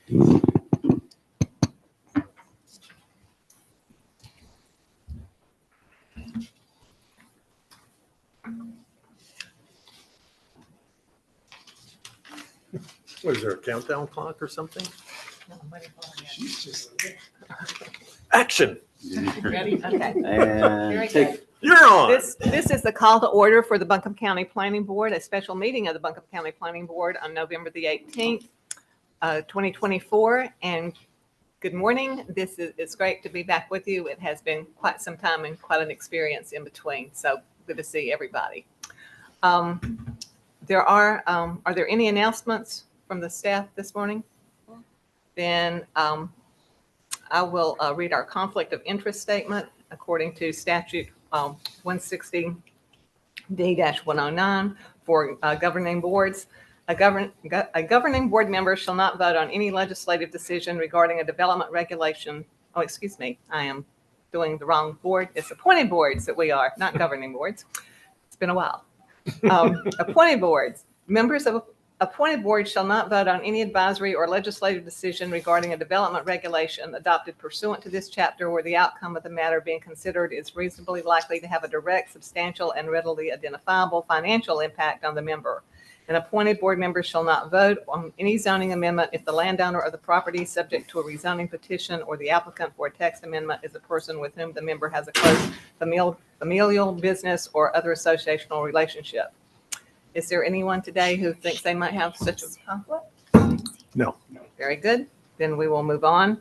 What is there, a countdown clock or something? No, I'm waiting for it. She's just. Action. Ready? Okay. And Very take, good. You're on. This is the call to order for the Buncombe County Planning Board, a special meeting of the Buncombe County Planning Board on November the 18th, 2024. And good morning. It's great to be back with you. It has been quite some time and quite an experience in between. So good to see everybody. Are there any announcements from the staff this morning? Then I will read our conflict of interest statement according to statute 160D-109 for governing boards. A governing board member shall not vote on any legislative decision regarding a development regulation. Oh, excuse me, I am doing the wrong board. It's appointed boards that we are, not governing boards. It's been a while. Appointed boards. Members of appointed boards shall not vote on any advisory or legislative decision regarding a development regulation adopted pursuant to this chapter where the outcome of the matter being considered is reasonably likely to have a direct, substantial, and readily identifiable financial impact on the member. An appointed board member shall not vote on any zoning amendment if the landowner of the property subject to a rezoning petition or the applicant for a text amendment is a person with whom the member has a close familial, business, or other associational relationship. Is there anyone today who thinks they might have such a conflict? No. Very good. Then we will move on.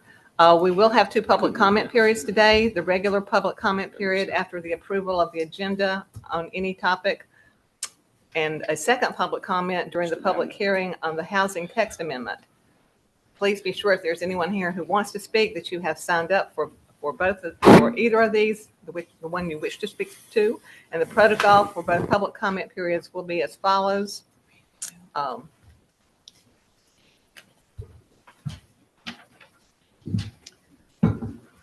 We will have two public comment periods today. The regular public comment period after the approval of the agenda on any topic, and a second public comment during the public hearing on the housing text amendment. Please be sure if there's anyone here who wants to speak that you have signed up for either of these, the one you wish to speak to. And the protocol for both public comment periods will be as follows.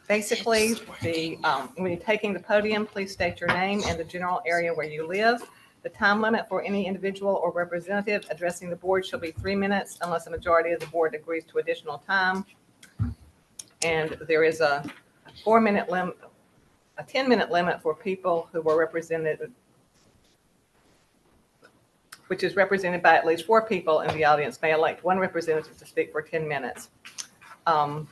Basically, when you're taking the podium, please state your name and the general area where you live. The time limit for any individual or representative addressing the board shall be 3 minutes unless a majority of the board agrees to additional time. And there is a 4-minute limit, a 10-minute limit for people who were represented, which is represented by at least 4 people in the audience, may elect 1 representative to speak for 10 minutes. And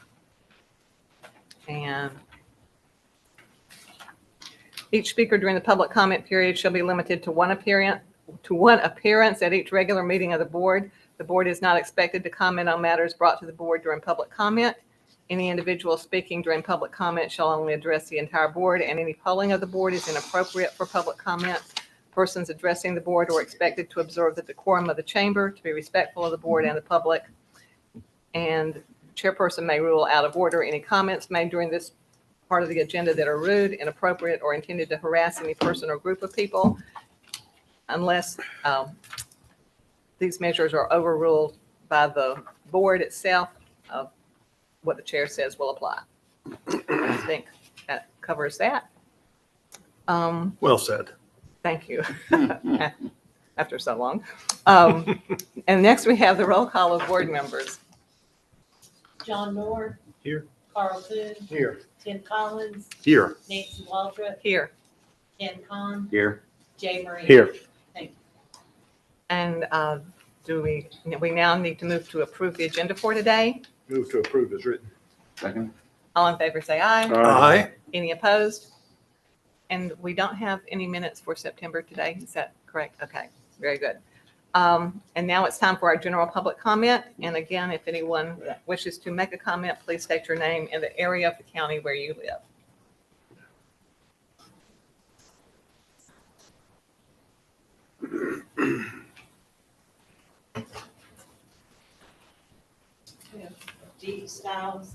each speaker during the public comment period shall be limited to one appearance at each regular meeting of the board. The board is not expected to comment on matters brought to the board during public comment. Any individual speaking during public comment shall only address the entire board, and any polling of the board is inappropriate for public comment. Persons addressing the board are expected to observe the decorum of the chamber, to be respectful of the board and the public. And the chairperson may rule out of order any comments made during this part of the agenda that are rude, inappropriate, or intended to harass any person or group of people, unless these measures are overruled by the board itself. What the chair says will apply. I think that covers that. Well said. Thank you. After so long. And next we have the roll call of board members. John Moore. Here. Carl Coon. Here. Tim Collins. Here. Nancy Waldrop. Here. Ken Con. here, Jay Marie. Here. And we now need to move to approve the agenda for today. Move to approve as written. second. All in favor, say aye. Aye. Any opposed? And we don't have any minutes for September today. Is that correct? Okay, very good. And now it's time for our general public comment. And again, if anyone wishes to make a comment, please state your name and the area of the county where you live. Dee Styles.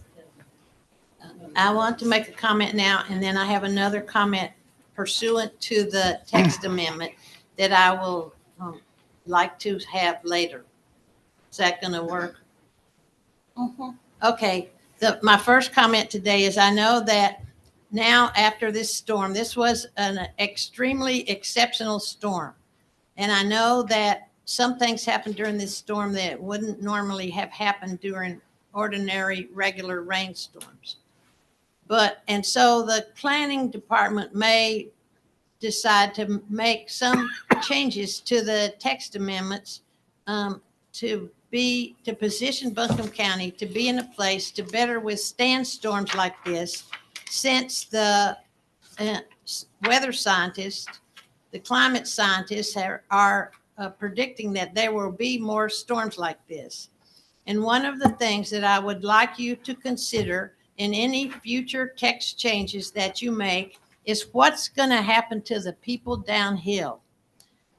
I want to make a comment now, and then I have another comment pursuant to the text amendment that I will like to have later. Is that going to work? Okay. My first comment today is I know that now after this storm, this was an extremely exceptional storm. And I know that some things happened during this storm that wouldn't normally have happened during ordinary regular rainstorms. And so the planning department may decide to make some changes to the text amendments to position Buncombe County to be in a place to better withstand storms like this, since the weather scientists, the climate scientists are predicting that there will be more storms like this. And one of the things that I would like you to consider in any future text changes that you make is what's going to happen to the people downhill.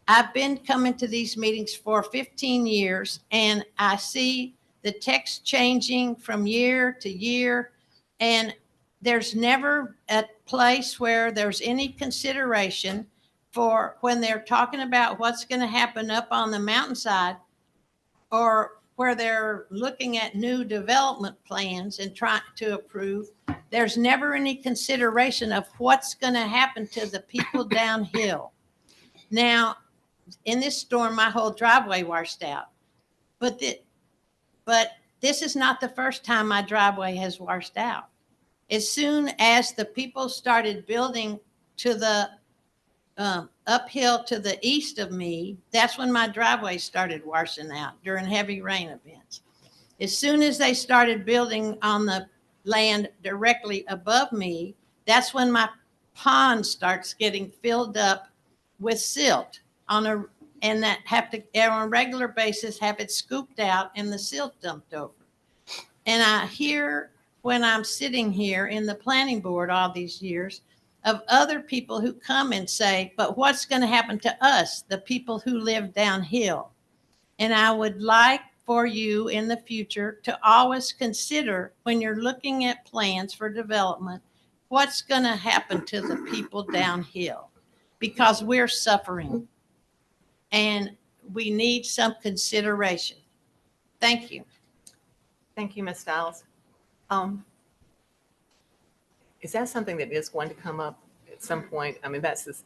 I've been coming to these meetings for 15 years, and I see the text changing from year to year, and there's never a place where there's any consideration for when they're talking about what's going to happen up on the mountainside, or where they're looking at new development plans and trying to approve. There's never any consideration of what's going to happen to the people downhill. Now, in this storm, my whole driveway washed out. But this is not the first time my driveway has washed out. As soon as the people started building to the uphill to the east of me, that's when my driveway started washing out during heavy rain events. As soon as they started building on the land directly above me, that's when my pond starts getting filled up with silt and that have to, on a regular basis, have it scooped out and the silt dumped over. And I hear, when I'm sitting here in the planning board all these years, of other people who come and say, but what's going to happen to us, the people who live downhill? And I would like for you in the future to always consider, when you're looking at plans for development, what's going to happen to the people downhill, because we're suffering and we need some consideration. Thank you. Thank you, Ms. Stiles. Is that something that is going to come up at some point? I mean, that's the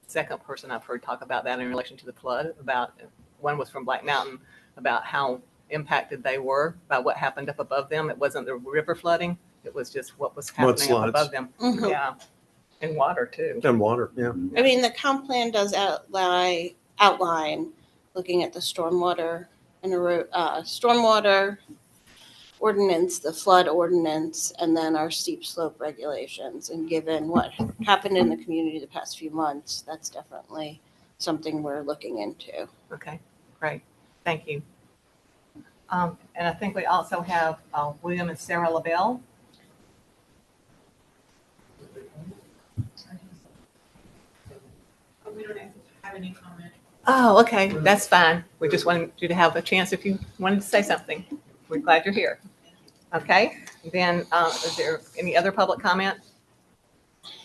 second person I've heard talk about that in relation to the flood. About one was from Black Mountain, about how impacted they were by what happened up above them. It wasn't the river flooding. It was just what was happening up Mudslides. above them. Mhm. Yeah. And water too. And water, yeah. I mean, the comp plan does outline looking at the stormwater and stormwater ordinance, the flood ordinance, and then our steep slope regulations. And given what happened in the community the past few months, that's definitely something we're looking into. Okay, great. Thank you. And I think we also have William and Sarah LaBelle. We don't have any comment. Oh, okay, that's fine. We just wanted you to have a chance if you wanted to say something. We're glad you're here. Okay, then is there any other public comment?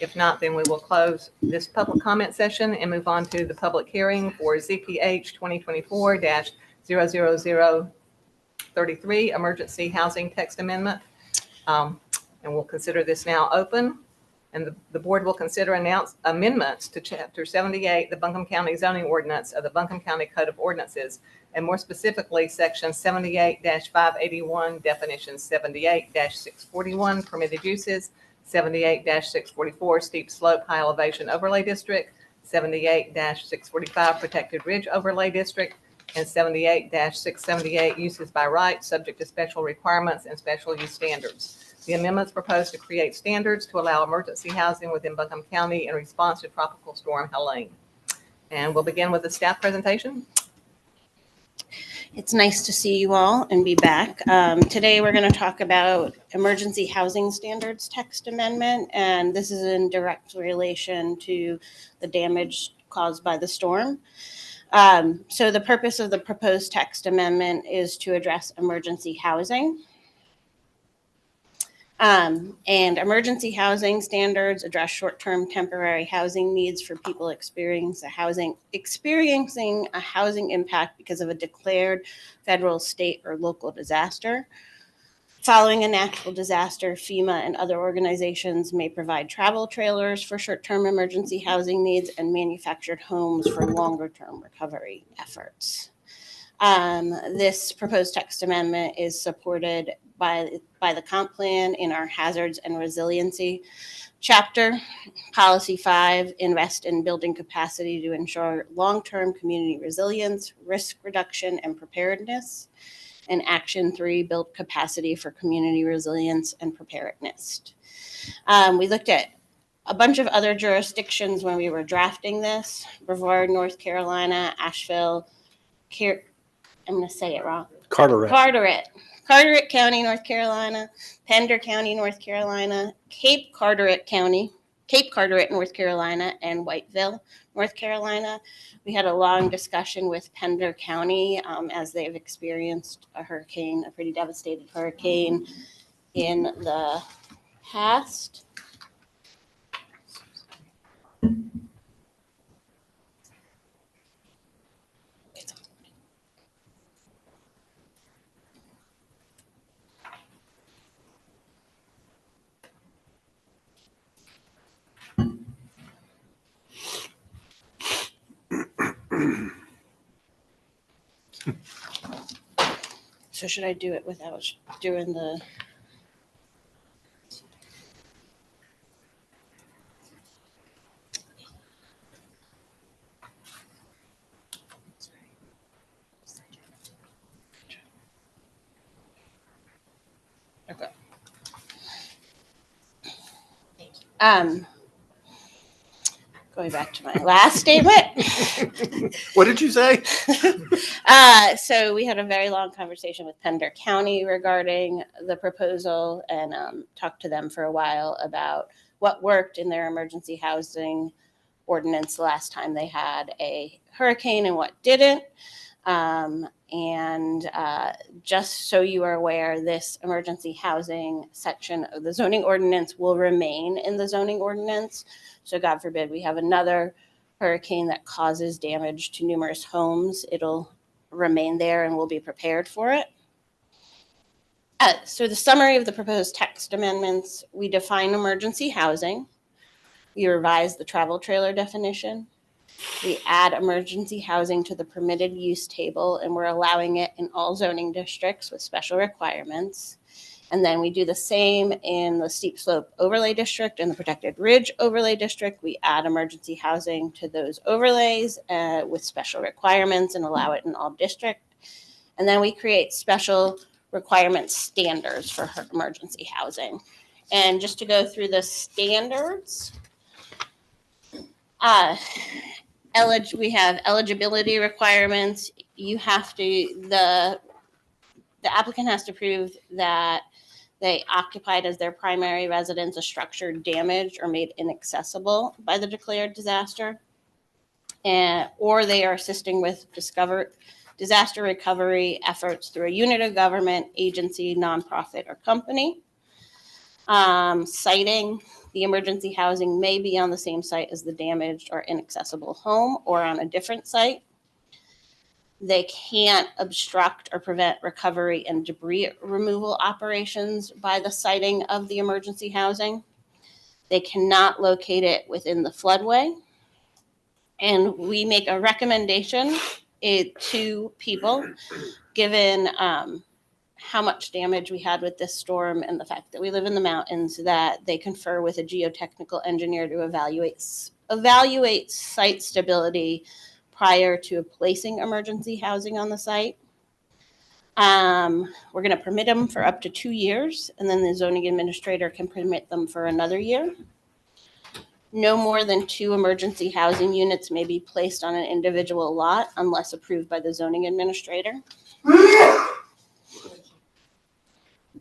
If not, then we will close this public comment session and move on to the public hearing for ZPH 2024-00033, Emergency Housing Text Amendment. And we'll consider this now open. And the board will consider amendments to Chapter 78, the Buncombe County zoning ordinance of the Buncombe County Code of Ordinances, and more specifically, Section 78-581, definitions 78-641, permitted uses, 78-644, steep slope high elevation overlay district, 78-645, protected ridge overlay district, and 78-678, uses by right, subject to special requirements and special use standards. The amendments propose to create standards to allow emergency housing within Buncombe County in response to Tropical Storm Helene. And we'll begin with the staff presentation. It's nice to see you all and be back. Today we're going to talk about Emergency Housing Standards Text Amendment, and this is in direct relation to the damage caused by the storm. So the purpose of the proposed text amendment is to address emergency housing. And emergency housing standards address short-term temporary housing needs for people experiencing a housing impact because of a declared federal, state, or local disaster. Following a natural disaster, FEMA and other organizations may provide travel trailers for short-term emergency housing needs and manufactured homes for longer-term recovery efforts. This proposed text amendment is supported by the comp plan in our hazards and resiliency chapter. Policy 5, invest in building capacity to ensure long-term community resilience, risk reduction, and preparedness. And action 3, build capacity for community resilience and preparedness. We looked at a bunch of other jurisdictions when we were drafting this: Brevard, North Carolina; Asheville, I'm going to say it wrong. Carteret County, North Carolina; Pender County, North Carolina; Cape Carteret, North Carolina; and Whiteville, North Carolina. We had a long discussion with Pender County as they've experienced a pretty devastating hurricane in the past. So should I do it without doing the? Okay. Going back to my last statement. What did you say? So we had a very long conversation with Pender County regarding the proposal, and talked to them for a while about what worked in their emergency housing ordinance the last time they had a hurricane and what didn't. Just so you are aware, this emergency housing section of the zoning ordinance will remain in the zoning ordinance. So God forbid we have another hurricane that causes damage to numerous homes, it'll remain there and we'll be prepared for it. So the summary of the proposed text amendments: we define emergency housing. We revise the travel trailer definition. We add emergency housing to the permitted use table, and we're allowing it in all zoning districts with special requirements. And then we do the same in the steep slope overlay district and the protected ridge overlay district. We add emergency housing to those overlays with special requirements and allow it in all districts. And then we create special requirement standards for emergency housing. And just to go through the standards, we have eligibility requirements. You have to, the applicant has to prove that they occupied as their primary residence a structure damaged or made inaccessible by the declared disaster, or they are assisting with disaster recovery efforts through a unit of government, agency, nonprofit, or company. Siting: the emergency housing may be on the same site as the damaged or inaccessible home or on a different site. They can't obstruct or prevent recovery and debris removal operations by the siting of the emergency housing. They cannot locate it within the floodway. And we make a recommendation to people, given how much damage we had with this storm and the fact that we live in the mountains, that they confer with a geotechnical engineer to evaluate site stability prior to placing emergency housing on the site. We're going to permit them for up to 2 years, and then the zoning administrator can permit them for another year. No more than 2 emergency housing units may be placed on an individual lot unless approved by the zoning administrator.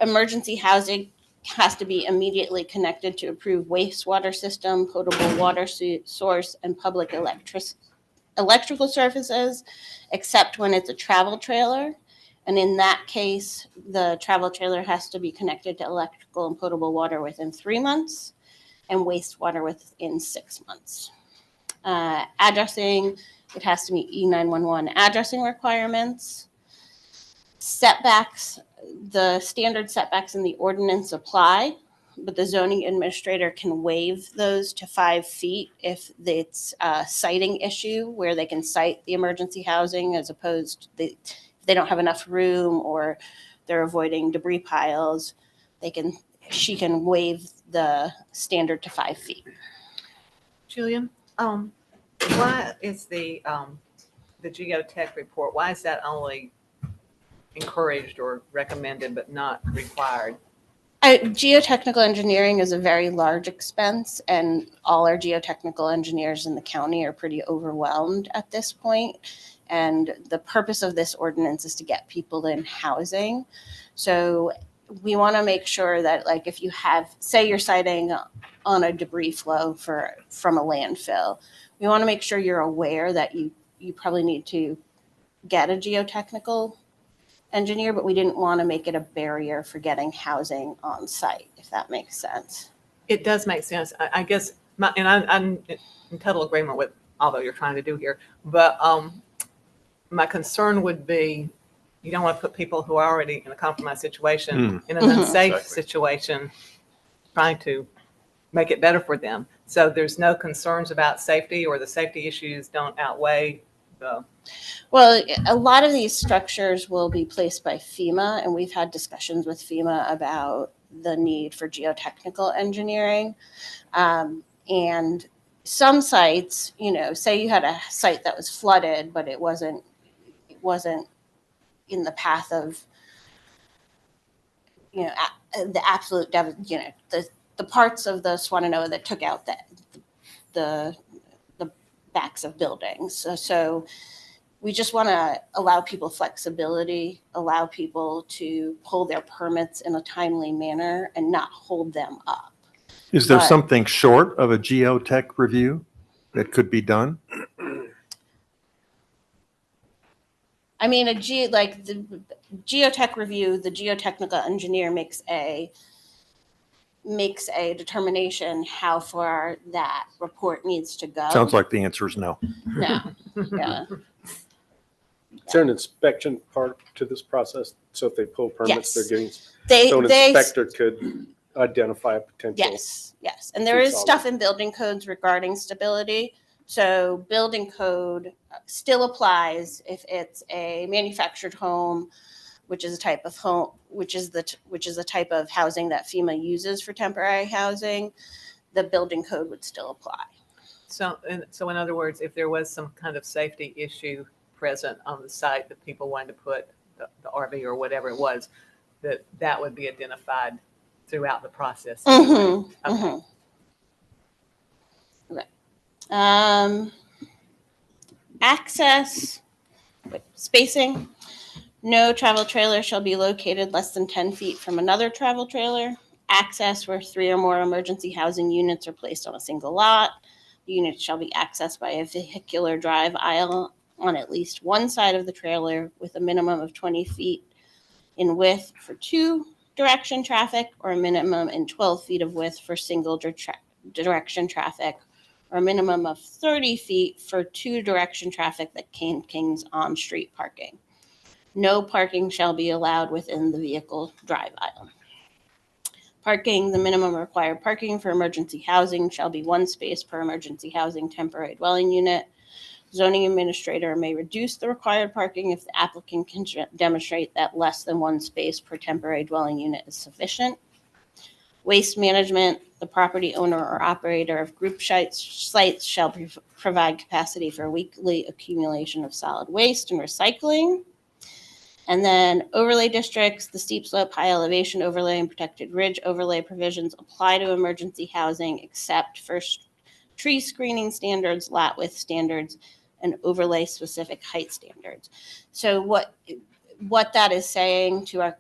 Emergency housing has to be immediately connected to approved wastewater system, potable water source, and public electrical services, except when it's a travel trailer. And in that case, the travel trailer has to be connected to electrical and potable water within 3 months and wastewater within 6 months. Addressing: it has to meet E911 addressing requirements. Setbacks: the standard setbacks in the ordinance apply. but the zoning administrator can waive those to 5 feet if it's a siting issue where they can site the emergency housing as opposed to if they don't have enough room or they're avoiding debris piles, she can waive the standard to 5 feet. Julian, why is the geotech report, why is that only encouraged or recommended but not required? Geotechnical engineering is a very large expense, and all our geotechnical engineers in the county are pretty overwhelmed at this point. And the purpose of this ordinance is to get people in housing. So we want to make sure that, like, if you have, say you're siting on a debris flow from a landfill, we want to make sure you're aware that you probably need to get a geotechnical engineer, but we didn't want to make it a barrier for getting housing on site, if that makes sense. It does make sense. I guess, I'm in total agreement with all that you're trying to do here, but my concern would be you don't want to put people who are already in a compromised situation in an unsafe Exactly. situation, trying to make it better for them. So there's no concerns about safety, or the safety issues don't outweigh the. Well, a lot of these structures will be placed by FEMA, and we've had discussions with FEMA about the need for geotechnical engineering. And some sites, say you had a site that was flooded, but it wasn't in the path of, the absolute, the parts of the Swannanoa that took out the backs of buildings. So we just want to allow people flexibility, allow people to pull their permits in a timely manner and not hold them up. Is there But- something short of a geotech review that could be done? I mean, the geotech review, the geotechnical engineer makes a determination how far that report needs to go. Sounds like the answer is no. No, yeah. Is there an inspection part to this process? So if they pull permits, they're Yes. getting, They so an they inspector could identify a potential. yes, and there is Solid. stuff in building codes regarding stability. So building code still applies if it's a manufactured home, which is a type of home, which is a type of housing that FEMA uses for temporary housing. The building code would still apply. So in other words, if there was some kind of safety issue present on the site that people wanted to put the RV or whatever it was, that would be identified throughout the process. Mm-hmm. Okay. Okay. Access, spacing. No travel trailer shall be located less than 10 feet from another travel trailer. Access where 3 or more emergency housing units are placed on a single lot. The unit shall be accessed by a vehicular drive aisle on at least one side of the trailer with a minimum of 20 feet in width for 2-direction traffic, or a minimum in 12 feet of width for single direction traffic, or a minimum of 30 feet for 2-direction traffic that contains on-street parking. No parking shall be allowed within the vehicle drive aisle. Parking, the minimum required parking for emergency housing shall be 1 space per emergency housing temporary dwelling unit. Zoning administrator may reduce the required parking if the applicant can demonstrate that less than 1 space per temporary dwelling unit is sufficient. Waste management, the property owner or operator of group sites shall provide capacity for weekly accumulation of solid waste and recycling. And then overlay districts, the steep slope, high elevation overlay, and protected ridge overlay provisions apply to emergency housing except for tree screening standards, lot width standards, and overlay specific height standards. So what that is saying to our,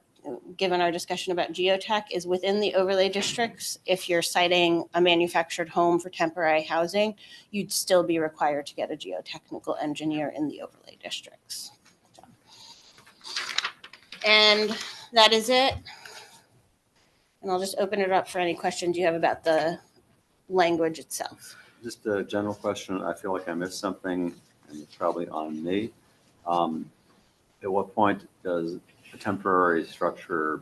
given our discussion about geotech, is within the overlay districts, if you're citing a manufactured home for temporary housing, you'd still be required to get a geotechnical engineer in the overlay districts. So. And that is it. And I'll just open it up for any questions you have about the language itself. Just a general question. I feel like I missed something, and it's probably on me. At what point does a temporary structure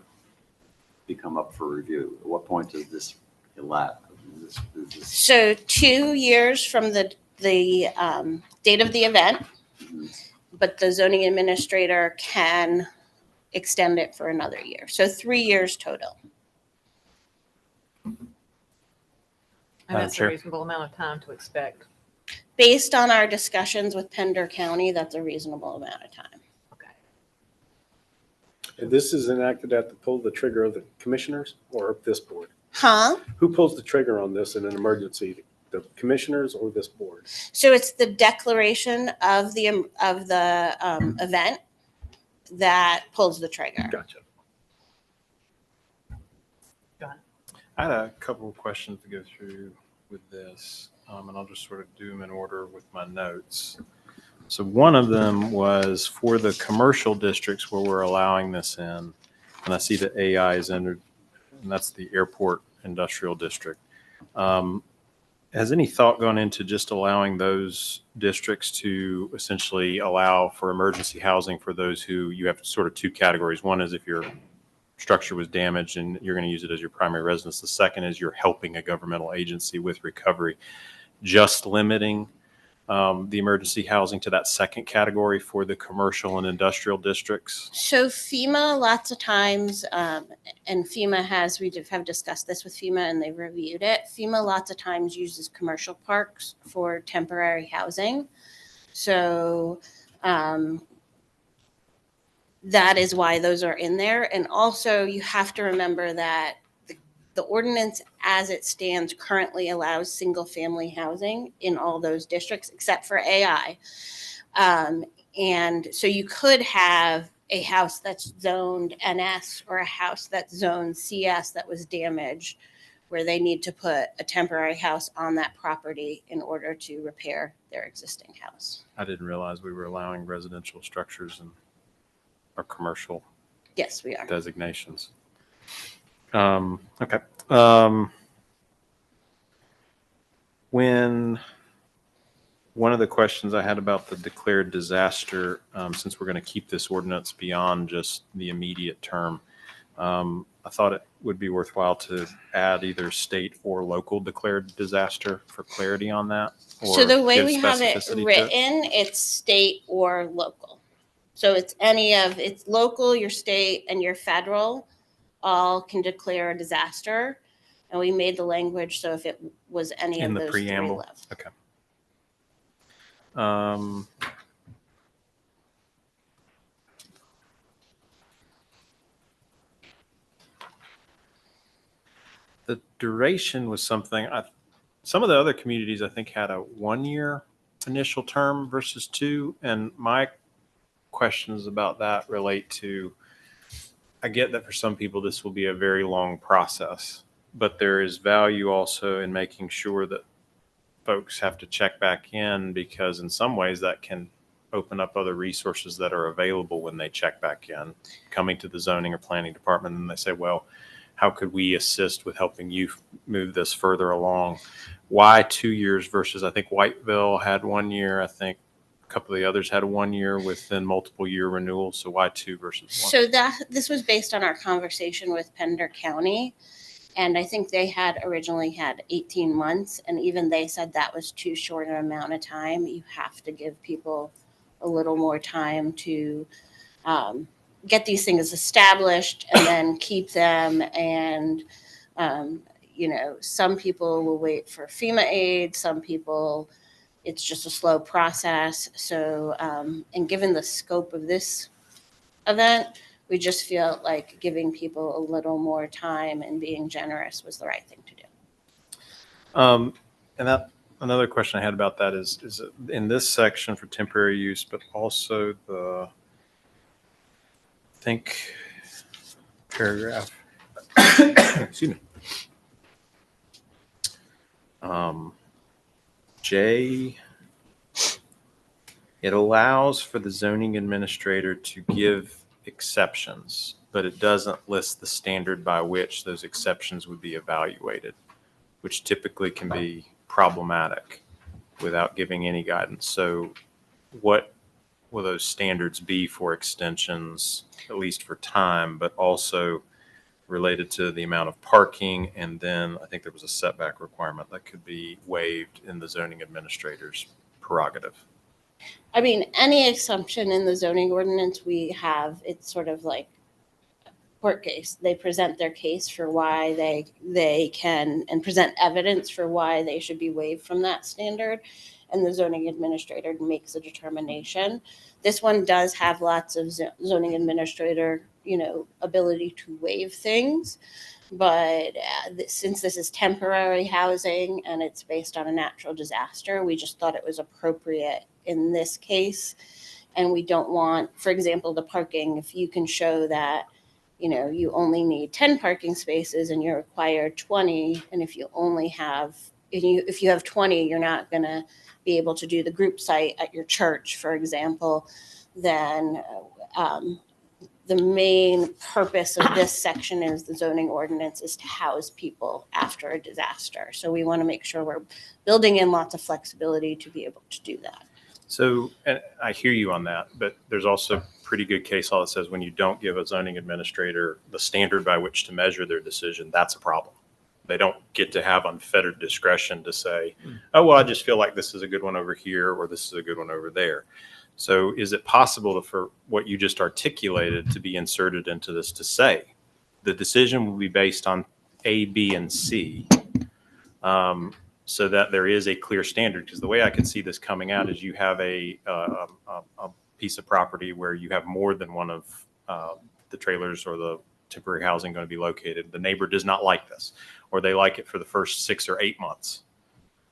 become up for review? At what point does this elapse? Is this, So 2 years from the date of the event, but the zoning administrator can extend it for another year. So 3 years total. And Madam that's a Chair. reasonable amount of time to expect. Based on our discussions with Pender County, that's a reasonable amount of time. Okay. And this is enacted at the pull the trigger of the commissioners or of this board? Huh? Who pulls the trigger on this in an emergency? The commissioners or this board? So it's the declaration of the event that pulls the trigger. Gotcha. I had a couple of questions to go through with this, and I'll just sort of do them in order with my notes. So one of them was for the commercial districts where we're allowing this in, and I see that AI is entered, and that's the airport industrial district. Has any thought gone into just allowing those districts to essentially allow for emergency housing for those who you have sort of two categories? One is if your structure was damaged and you're going to use it as your primary residence. The second is you're helping a governmental agency with recovery. Just limiting the emergency housing to that second category for the commercial and industrial districts. So FEMA, lots of times, and FEMA has, have discussed this with FEMA and they've reviewed it. FEMA lots of times uses commercial parks for temporary housing. So that is why those are in there. And also you have to remember that the ordinance as it stands currently allows single family housing in all those districts except for AI. And so you could have a house that's zoned NS or a house that's zoned CS that was damaged where they need to put a temporary house on that property in order to repair their existing house. I didn't realize we were allowing residential structures in our commercial Yes, we are. designations. Okay. When one of the questions I had about the declared disaster, since we're going to keep this ordinance beyond just the immediate term, I thought it would be worthwhile to add either state or local declared disaster for clarity on that. So the way give we have it specificity to written, it's state or local. So it's it's local, your state, and your federal all can declare a disaster. And we made the language so if it was any In of the those preamble? three levels. Okay. The duration was something, some of the other communities I think had a 1 year initial term versus 2. And my questions about that relate to, I get that for some people this will be a very long process, but there is value also in making sure that folks have to check back in, because in some ways that can open up other resources that are available when they check back in, coming to the zoning or planning department, and they say, well, how could we assist with helping you move this further along? Why 2 years versus, I think Whiteville had 1 year. I think a couple of the others had 1 year with then multiple year renewals. So why 2 versus 1? So this was based on our conversation with Pender County. And I think they had originally had 18 months. And even they said that was too short an amount of time. You have to give people a little more time to get these things established and then keep them. And, some people will wait for FEMA aid. Some people, it's just a slow process. So, and given the scope of this event, we just feel like giving people a little more time and being generous was the right thing to do. And that another question I had about that is in this section for temporary use, but also the, I think, paragraph, excuse me, J, it allows for the zoning administrator to give exceptions, but it doesn't list the standard by which those exceptions would be evaluated, which typically can be problematic without giving any guidance. So what will those standards be for extensions, at least for time, but also related to the amount of parking, and then I think there was a setback requirement that could be waived in the zoning administrator's prerogative. I mean, any assumption in the zoning ordinance we have, it's sort of like court case. They present their case for why they can, and present evidence for why they should be waived from that standard. And the zoning administrator makes a determination. This one does have lots of zoning administrator, ability to waive things. But since this is temporary housing and it's based on a natural disaster, we just thought it was appropriate in this case. And we don't want, for example, the parking, if you can show that, you only need 10 parking spaces and you're required 20, and if you have 20, you're not going to be able to do the group site at your church, for example, then the main purpose of this section is the zoning ordinance is to house people after a disaster. So we want to make sure we're building in lots of flexibility to be able to do that. So, and I hear you on that, but there's also pretty good case law that says when you don't give a zoning administrator the standard by which to measure their decision, that's a problem. They don't get to have unfettered discretion to say, oh, well, I just feel like this is a good one over here, or this is a good one over there. So is it possible for what you just articulated to be inserted into this to say the decision will be based on A, B, and C, so that there is a clear standard? Because the way I could see this coming out is you have a piece of property where you have more than one of the trailers or the temporary housing going to be located. The neighbor does not like this, or they like it for the first 6 or 8 months,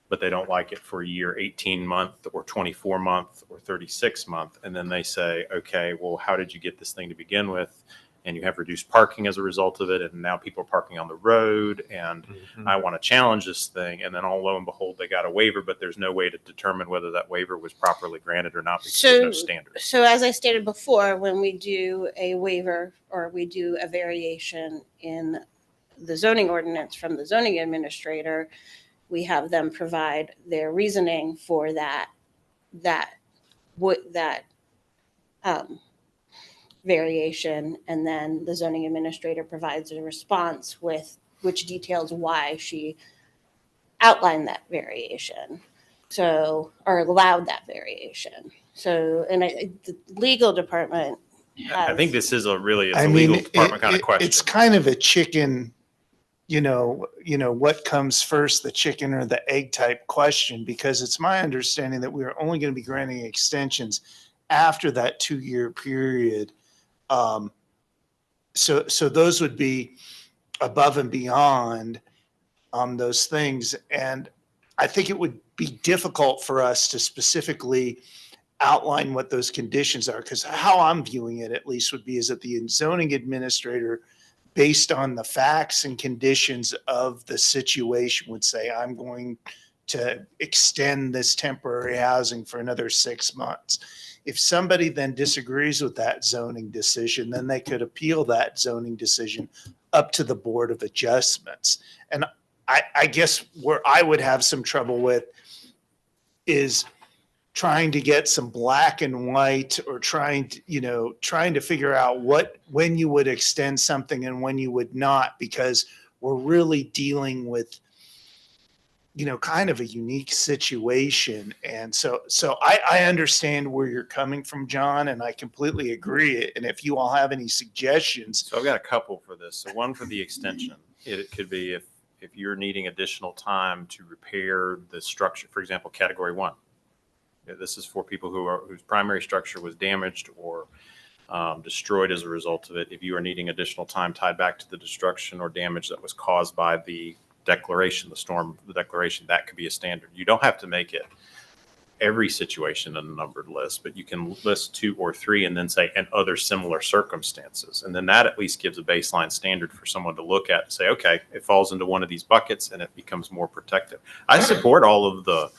but they don't like it for a year, 18-month or 24-month or 36-month. And then they say, okay, well, how did you get this thing to begin with? And you have reduced parking as a result of it. And now people are parking on the road, and I want to challenge this thing. And then lo and behold, they got a waiver, but there's no way to determine whether that waiver was properly granted or not because there's no standard. So as I stated before, when we do a waiver or we do a variation in the zoning ordinance from the zoning administrator, we have them provide their reasoning for that variation, and then the zoning administrator provides a response with which details why she outlined that variation, or allowed that variation. So, and the legal department I think this is a legal department kind of question. It's kind of a chicken, what comes first, the chicken or the egg type question, because it's my understanding that we're only going to be granting extensions after that 2-year period. So those would be above and beyond those things. And I think it would be difficult for us to specifically outline what those conditions are, because how I'm viewing it at least would be is that the zoning administrator, based on the facts and conditions of the situation, would say, I'm going to extend this temporary housing for another 6 months. If somebody then disagrees with that zoning decision, then they could appeal that zoning decision up to the Board of Adjustments. And I guess where I would have some trouble with is trying to get some black and white, or trying to figure out when you would extend something and when you would not, because we're really dealing with kind of a unique situation. And so I understand where you're coming from, John, and I completely agree. And if you all have any suggestions. So I've got a couple for this. So one for the extension, it could be if you're needing additional time to repair the structure, for example, category 1. This is for people whose primary structure was damaged or destroyed as a result of it. If you are needing additional time tied back to the destruction or damage that was caused by the declaration, the declaration, that could be a standard. You don't have to make it every situation in a numbered list, but you can list 2 or 3 and then say, and other similar circumstances. And then that at least gives a baseline standard for someone to look at and say, okay, it falls into one of these buckets and it becomes more protective. I support all of the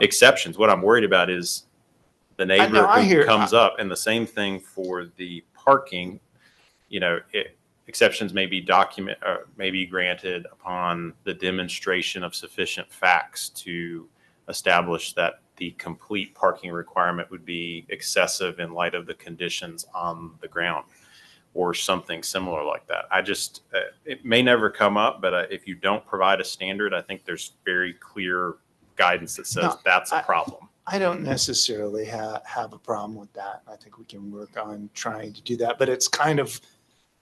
exceptions. What I'm worried about is the neighbor who comes up, and the same thing for the parking. Exceptions may be granted upon the demonstration of sufficient facts to establish that the complete parking requirement would be excessive in light of the conditions on the ground. or something similar like that. I just, it may never come up, but if you don't provide a standard, I think there's very clear guidance that says No, that's a problem. I don't necessarily have a problem with that. I think we can work on trying to do that, but it's kind of,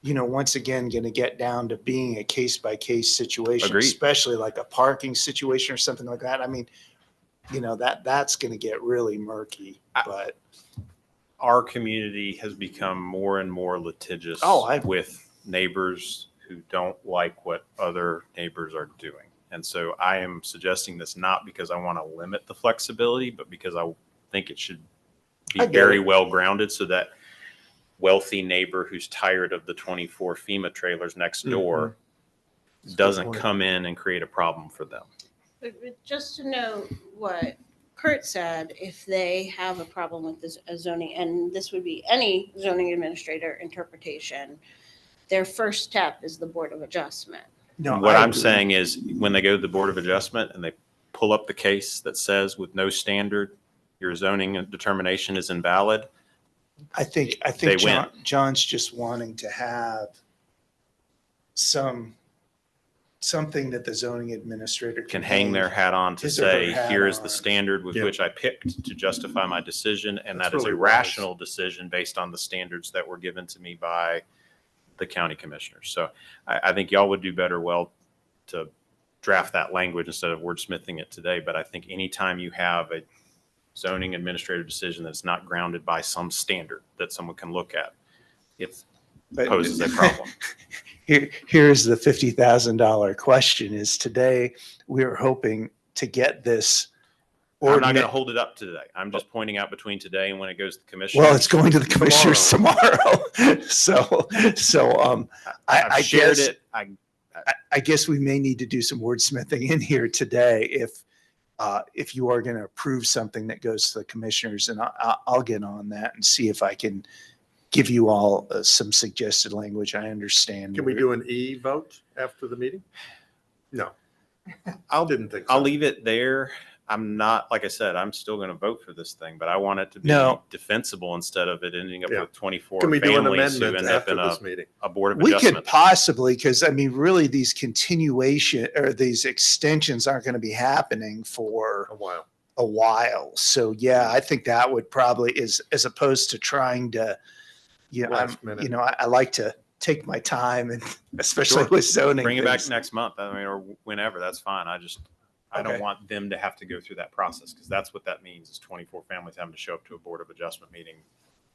once again, going to get down to being a case by case situation, Agreed. especially like a parking situation or something like that. I mean, that's going to get really murky, but Our community has become more and more litigious Oh, with neighbors who don't like what other neighbors are doing. And so I am suggesting this not because I want to limit the flexibility, but because I think it should be I get very it. well grounded so that wealthy neighbor who's tired of the 24 FEMA trailers next door doesn't point. come in and create a problem for them. But just to know what Kurt said, if they have a problem with this zoning, and this would be any zoning administrator interpretation, their first step is the Board of Adjustment. no. What I I'm agree. saying is when they go to the Board of Adjustment and they pull up the case that says with no standard, your zoning determination is invalid, I think They John's just wanting to have something that the zoning administrator can hang their hat on to his or her say, hat here is the on. standard with Yeah. which I picked to justify my decision. And That's that is a really wise. rational decision based on the standards that were given to me by the county commissioners. So I think y'all would do better well to draft that language instead of wordsmithing it today. But I think anytime you have a zoning administrative decision that's not grounded by some standard that someone can look at, it But- poses a problem. Here's the $50,000 question: is today we are hoping to get this I'm not going to ordinance. hold it up to today. I'm just pointing out between today and when it goes to the commission. Well, it's going to the commissioners tomorrow. So I've I shared guess, it. I guess we may need to do some wordsmithing in here today if you are going to approve something that goes to the commissioners, and I'll get on that and see if I can give you all some suggested language. I understand. Can we do an E vote after the meeting? No, I'll didn't think I'll so. leave it there. I'm not, like I said, I'm still going to vote for this thing, but I want it to be No. defensible instead of it ending up Yeah. with 24 Can we do an families who amendment end up after in this meeting? a board of We could adjustment. possibly, because I mean, really, these continuation or these extensions aren't going to be happening for A while. a while. So yeah, I think that would probably as opposed to trying to, Last minute. I like to take my time, and especially Sure. with zoning. Bring it back things. next month. I mean, or whenever. That's fine. I don't Okay. want them to have to go through that process because that's what that means is 24 families having to show up to a board of adjustment meeting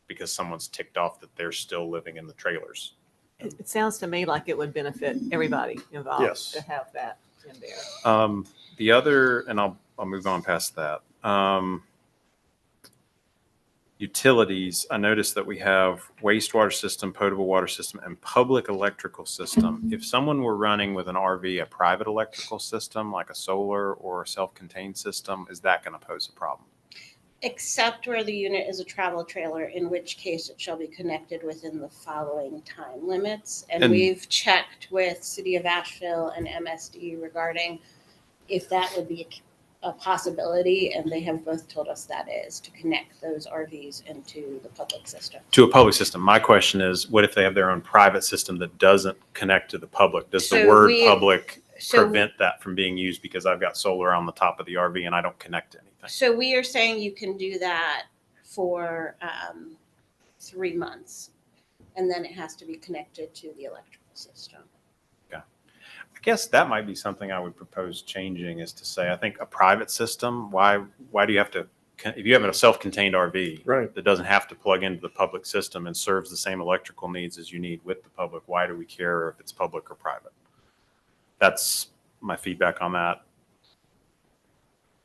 because someone's ticked off that they're still living in the trailers. It sounds to me like it would benefit everybody involved Yes. to have that in there. The other, and I'll move on past that. Utilities, I noticed that we have wastewater system, potable water system, and public electrical system. If someone were running with an RV, a private electrical system, like a solar or a self-contained system, is that going to pose a problem? Except where the unit is a travel trailer, in which case it shall be connected within the following time limits. And And- we've checked with City of Asheville and MSD regarding if that would be a possibility, and they have both told us that is to connect those RVs into the public system. To a public system. My question is, what if they have their own private system that doesn't connect to the public? Does the So word we- public So, prevent that from being used because I've got solar on the top of the RV and I don't connect to anything? so we are saying you can do that for 3 months, and then it has to be connected to the electrical system. I guess that might be something I would propose changing is to say, I think a private system, why do you have to, if you have a self-contained RV Right. that doesn't have to plug into the public system and serves the same electrical needs as you need with the public, why do we care if it's public or private? That's my feedback on that,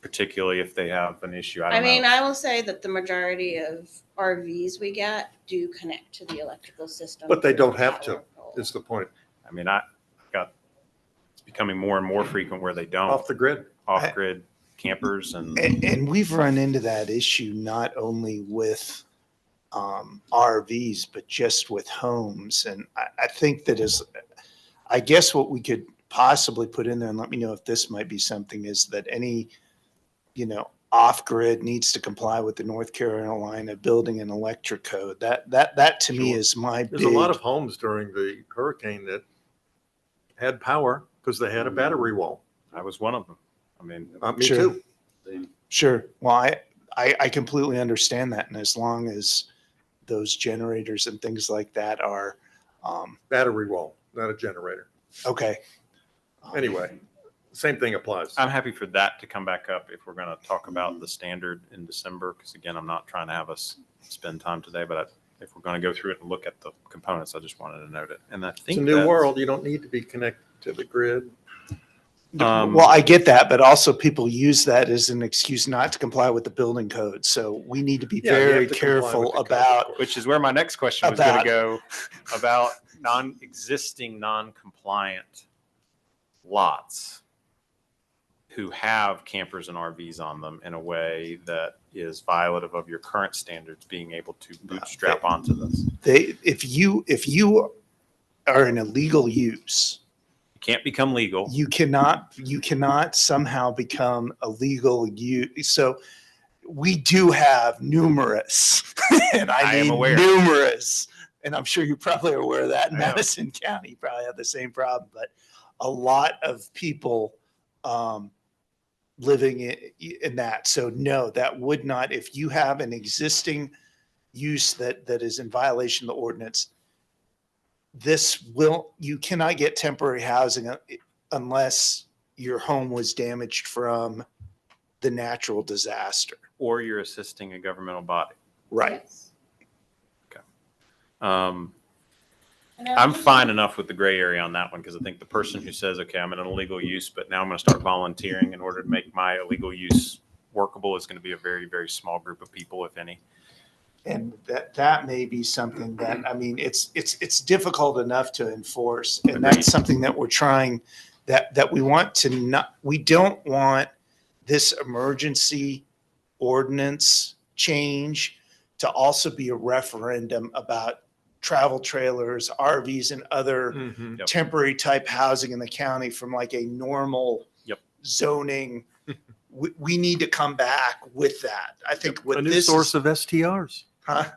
particularly if they have an issue. I I don't mean, know. I will say that the majority of RVs we get do connect to the electrical system. But they through don't have to, power pole. is the point. I mean, it's becoming more and more frequent where they don't, Off the grid. off-grid campers and. And we've run into that issue not only with RVs, but just with homes. And I think that I guess what we could possibly put in there, and let me know if this might be something, is that any, off-grid needs to comply with the North Carolina Building and Electric Code. That to me Sure. is my There's a lot big, of homes during the hurricane that had power because they had a battery wall. I was one of them. I mean, Me Sure. too. sure. Well, I completely understand that. And as long as those generators and things like that are, Battery wall, not a generator. okay. Anyway, same thing applies. I'm happy for that to come back up if we're going to talk about the standard in December, because again, I'm not trying to have us spend time today, but if we're going to go through it and look at the components, I just wanted to note it. And I It's think a new that's- world. You don't need to be connected to the grid. Well, I get that, but also people use that as an excuse not to comply with the building code. So we need to be Yeah, you have very to comply careful with the code, of about, course. Which is where my next question was going to About- go about existing non-compliant lots who have campers and RVs on them in a way that is violative of your current standards, being able to bootstrap onto this. if you are in illegal use, You can't become legal. you cannot somehow become a legal use. So we do have numerous, and I I am mean aware. numerous, and I'm sure you probably are aware of that in I am. Madison County, you probably have the same problem, but a lot of people living in that. So no, that would not, if you have an existing use that is in violation of the ordinance, you cannot get temporary housing unless your home was damaged from the natural disaster. Or you're assisting a governmental body. Right. I'm fine enough with the gray area on that one, because I think the person who says, okay, I'm in an illegal use, but now I'm going to start volunteering in order to make my illegal use workable is going to be a very, very small group of people, if any. And that may be something that, I mean, it's difficult enough to enforce. And Agreed. that's something that we're trying, that we want to not, we don't want this emergency ordinance change to also be a referendum about travel trailers, RVs, and other Mhm. Yep. temporary type housing in the county from like a normal Yep. zoning. We need to come back with that. I think A with new this source is, of STRs, huh?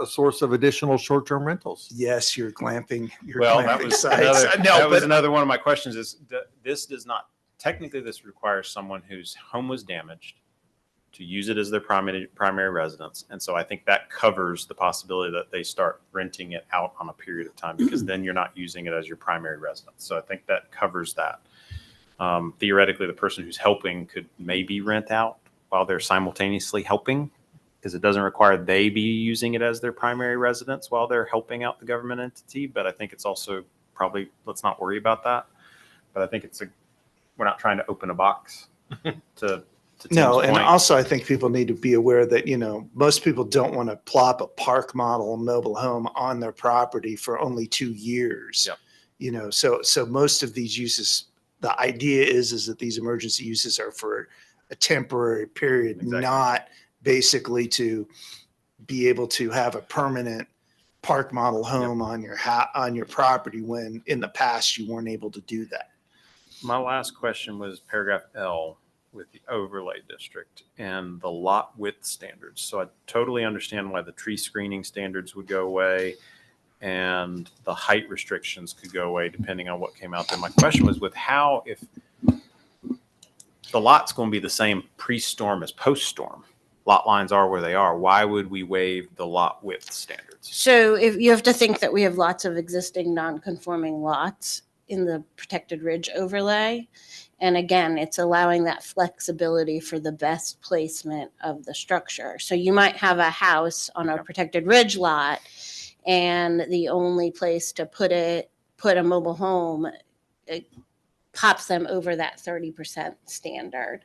a source of additional short-term rentals. Yes, you're glamping. You're Well, that glamping was sites. another, No, that was but another one of my questions is this does not, technically this requires someone whose home was damaged to use it as their primary residence. And so I think that covers the possibility that they start renting it out on a period of time, because then you're not using it as your primary residence. So I think that covers that. Theoretically, the person who's helping could maybe rent out while they're simultaneously helping, because it doesn't require they be using it as their primary residence while they're helping out the government entity. But I think it's also probably, let's not worry about that. But I think we're not trying to open a box to no, Tim's and point. also I think people need to be aware that, most people don't want to plop a park model mobile home on their property for only 2 years. Yep. So most of these uses, the idea is that these emergency uses are for a temporary period, Exactly. not basically to be able to have a permanent park model home on your property, when in the past you weren't able to do that. My last question was paragraph L with the overlay district and the lot width standards. So I totally understand why the tree screening standards would go away and the height restrictions could go away depending on what came out there. My question was with how, if the lot's going to be the same pre-storm as post-storm, lot lines are where they are, why would we waive the lot width standards? So if you have to think that we have lots of existing non-conforming lots in the protected ridge overlay. And again, it's allowing that flexibility for the best placement of the structure. So you might have a house on a protected ridge lot, and the only place to put a mobile home, it pops them over that 30% standard.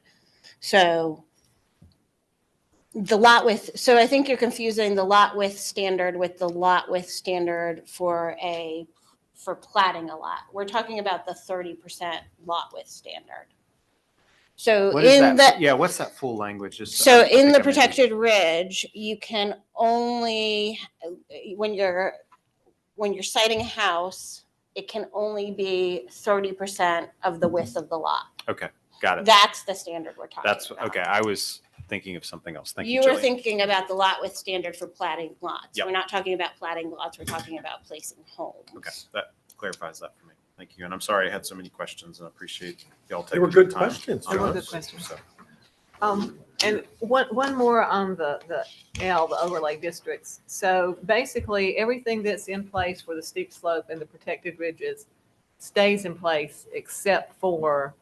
So the lot width, so I think you're confusing the lot width standard with the lot width standard for platting a lot. We're talking about the 30% lot width standard. So What is in that? the, Yeah, what's that full language? Just so I in think the I may- protected ridge, you can only, when you're citing a house, it can only be 30% of the width of the lot. Okay. Got it. That's the standard we're talking That's, about. okay, I was thinking of something else. Thank you, You were Jillian. thinking about the lot width standard for platting lots. Yep. We're not talking about platting lots, we're talking about placing homes. Okay, that clarifies that for me. Thank you. And I'm sorry I had so many questions and I appreciate y'all taking They were the good time. questions, They were John. good questions. So, And one more on the overlay districts. So basically, everything that's in place for the steep slope and the protected ridges stays in place except for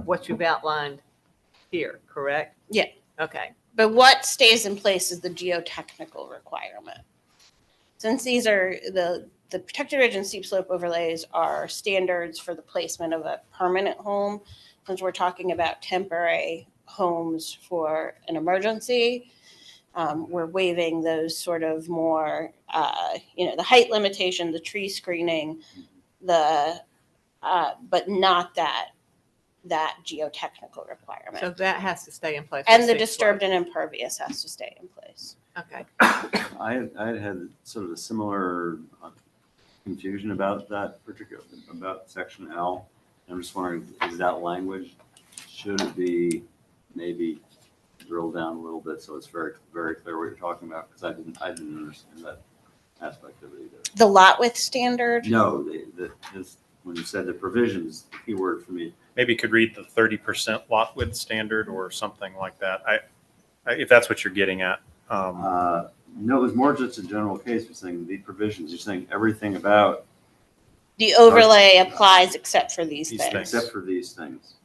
what you've outlined here, correct? Yeah. Okay. But what stays in place is the geotechnical requirement. Since these are the protected ridge and steep slope overlays are standards for the placement of a permanent home, since we're talking about temporary homes for an emergency, we're waiving those sort of more, the height limitation, the tree screening, but not that geotechnical requirement. So that has to stay in place. for And the steep disturbed slope. and impervious has to stay in place. Okay. I had sort of a similar confusion about that particular, about section L. I'm just wondering, is that language, should it be maybe drilled down a little bit so it's very, very clear what you're talking about? Because I didn't understand that aspect of it either. The lot width standard, No, when you said the provisions, the key word for me. maybe you could read the 30% lot width standard or something like that. If that's what you're getting at. No, it was more just a general case. You're saying the provisions, you're saying everything about, the overlay applies except for these These things. things. except for these things.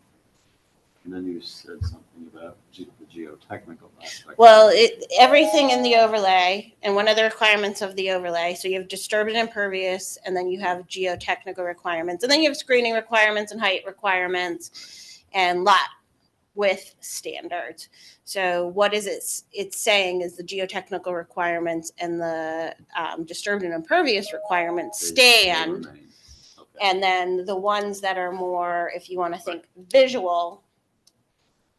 And then you said something about the geotechnical aspect. Well, everything in the overlay, and one of the requirements of the overlay, so you have disturbed and impervious, and then you have geotechnical requirements, and then you have screening requirements and height requirements and lot width standards. So what is it's saying is the geotechnical requirements and the disturbed and impervious requirements They stand. remain. Okay. And then the ones that are more, if you want to think visual,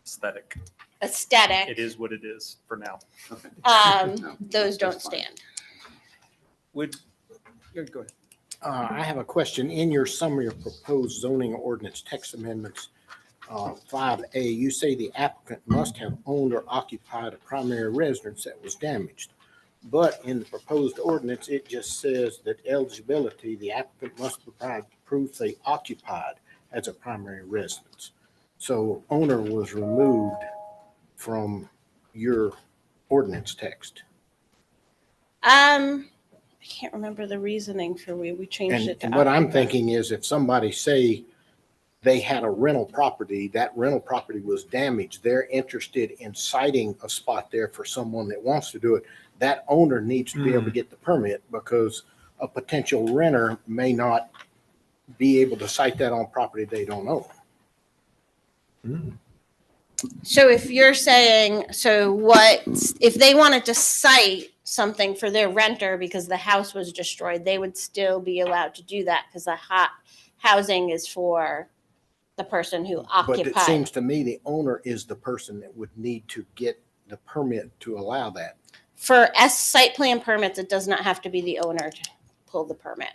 Aesthetic. aesthetic, It is what it is for now. Okay. No, those don't that's fine. stand. Would, yeah, go ahead. I have a question. In your summary of proposed zoning ordinance text amendments, 5A, you say the applicant must have owned or occupied a primary residence that was damaged. But in the proposed ordinance, it just says that eligibility, the applicant must provide proof they occupied as a primary residence. So owner was removed from your ordinance text. I can't remember the reasoning for we changed it to. And what I'm occupy. thinking is if somebody say they had a rental property, that rental property was damaged, they're interested in citing a spot there for someone that wants to do it, that owner needs to be able to get the permit because a potential renter may not be able to cite that on property they don't own. So if you're saying, if they wanted to cite something for their renter because the house was destroyed, they would still be allowed to do that because the housing is for the person who But it occupied. seems to me the owner is the person that would need to get the permit to allow that. For site plan permits, it does not have to be the owner to pull the permit.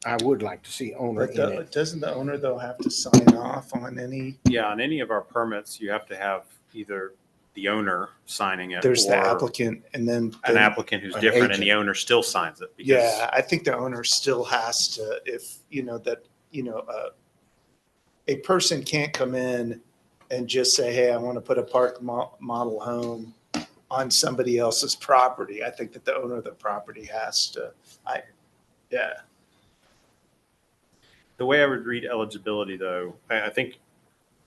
I would like to see owner But in it. doesn't the owner though have to sign off on any? Yeah, on any of our permits, you have to have either the owner signing it There's the or applicant and then. an applicant who's An different and agent. the owner still signs it. because- Yeah, I think the owner still has to, if, a person can't come in and just say, hey, I want to put a park model home on somebody else's property. I think that the owner of the property has to, yeah. The way I would read eligibility, though, I think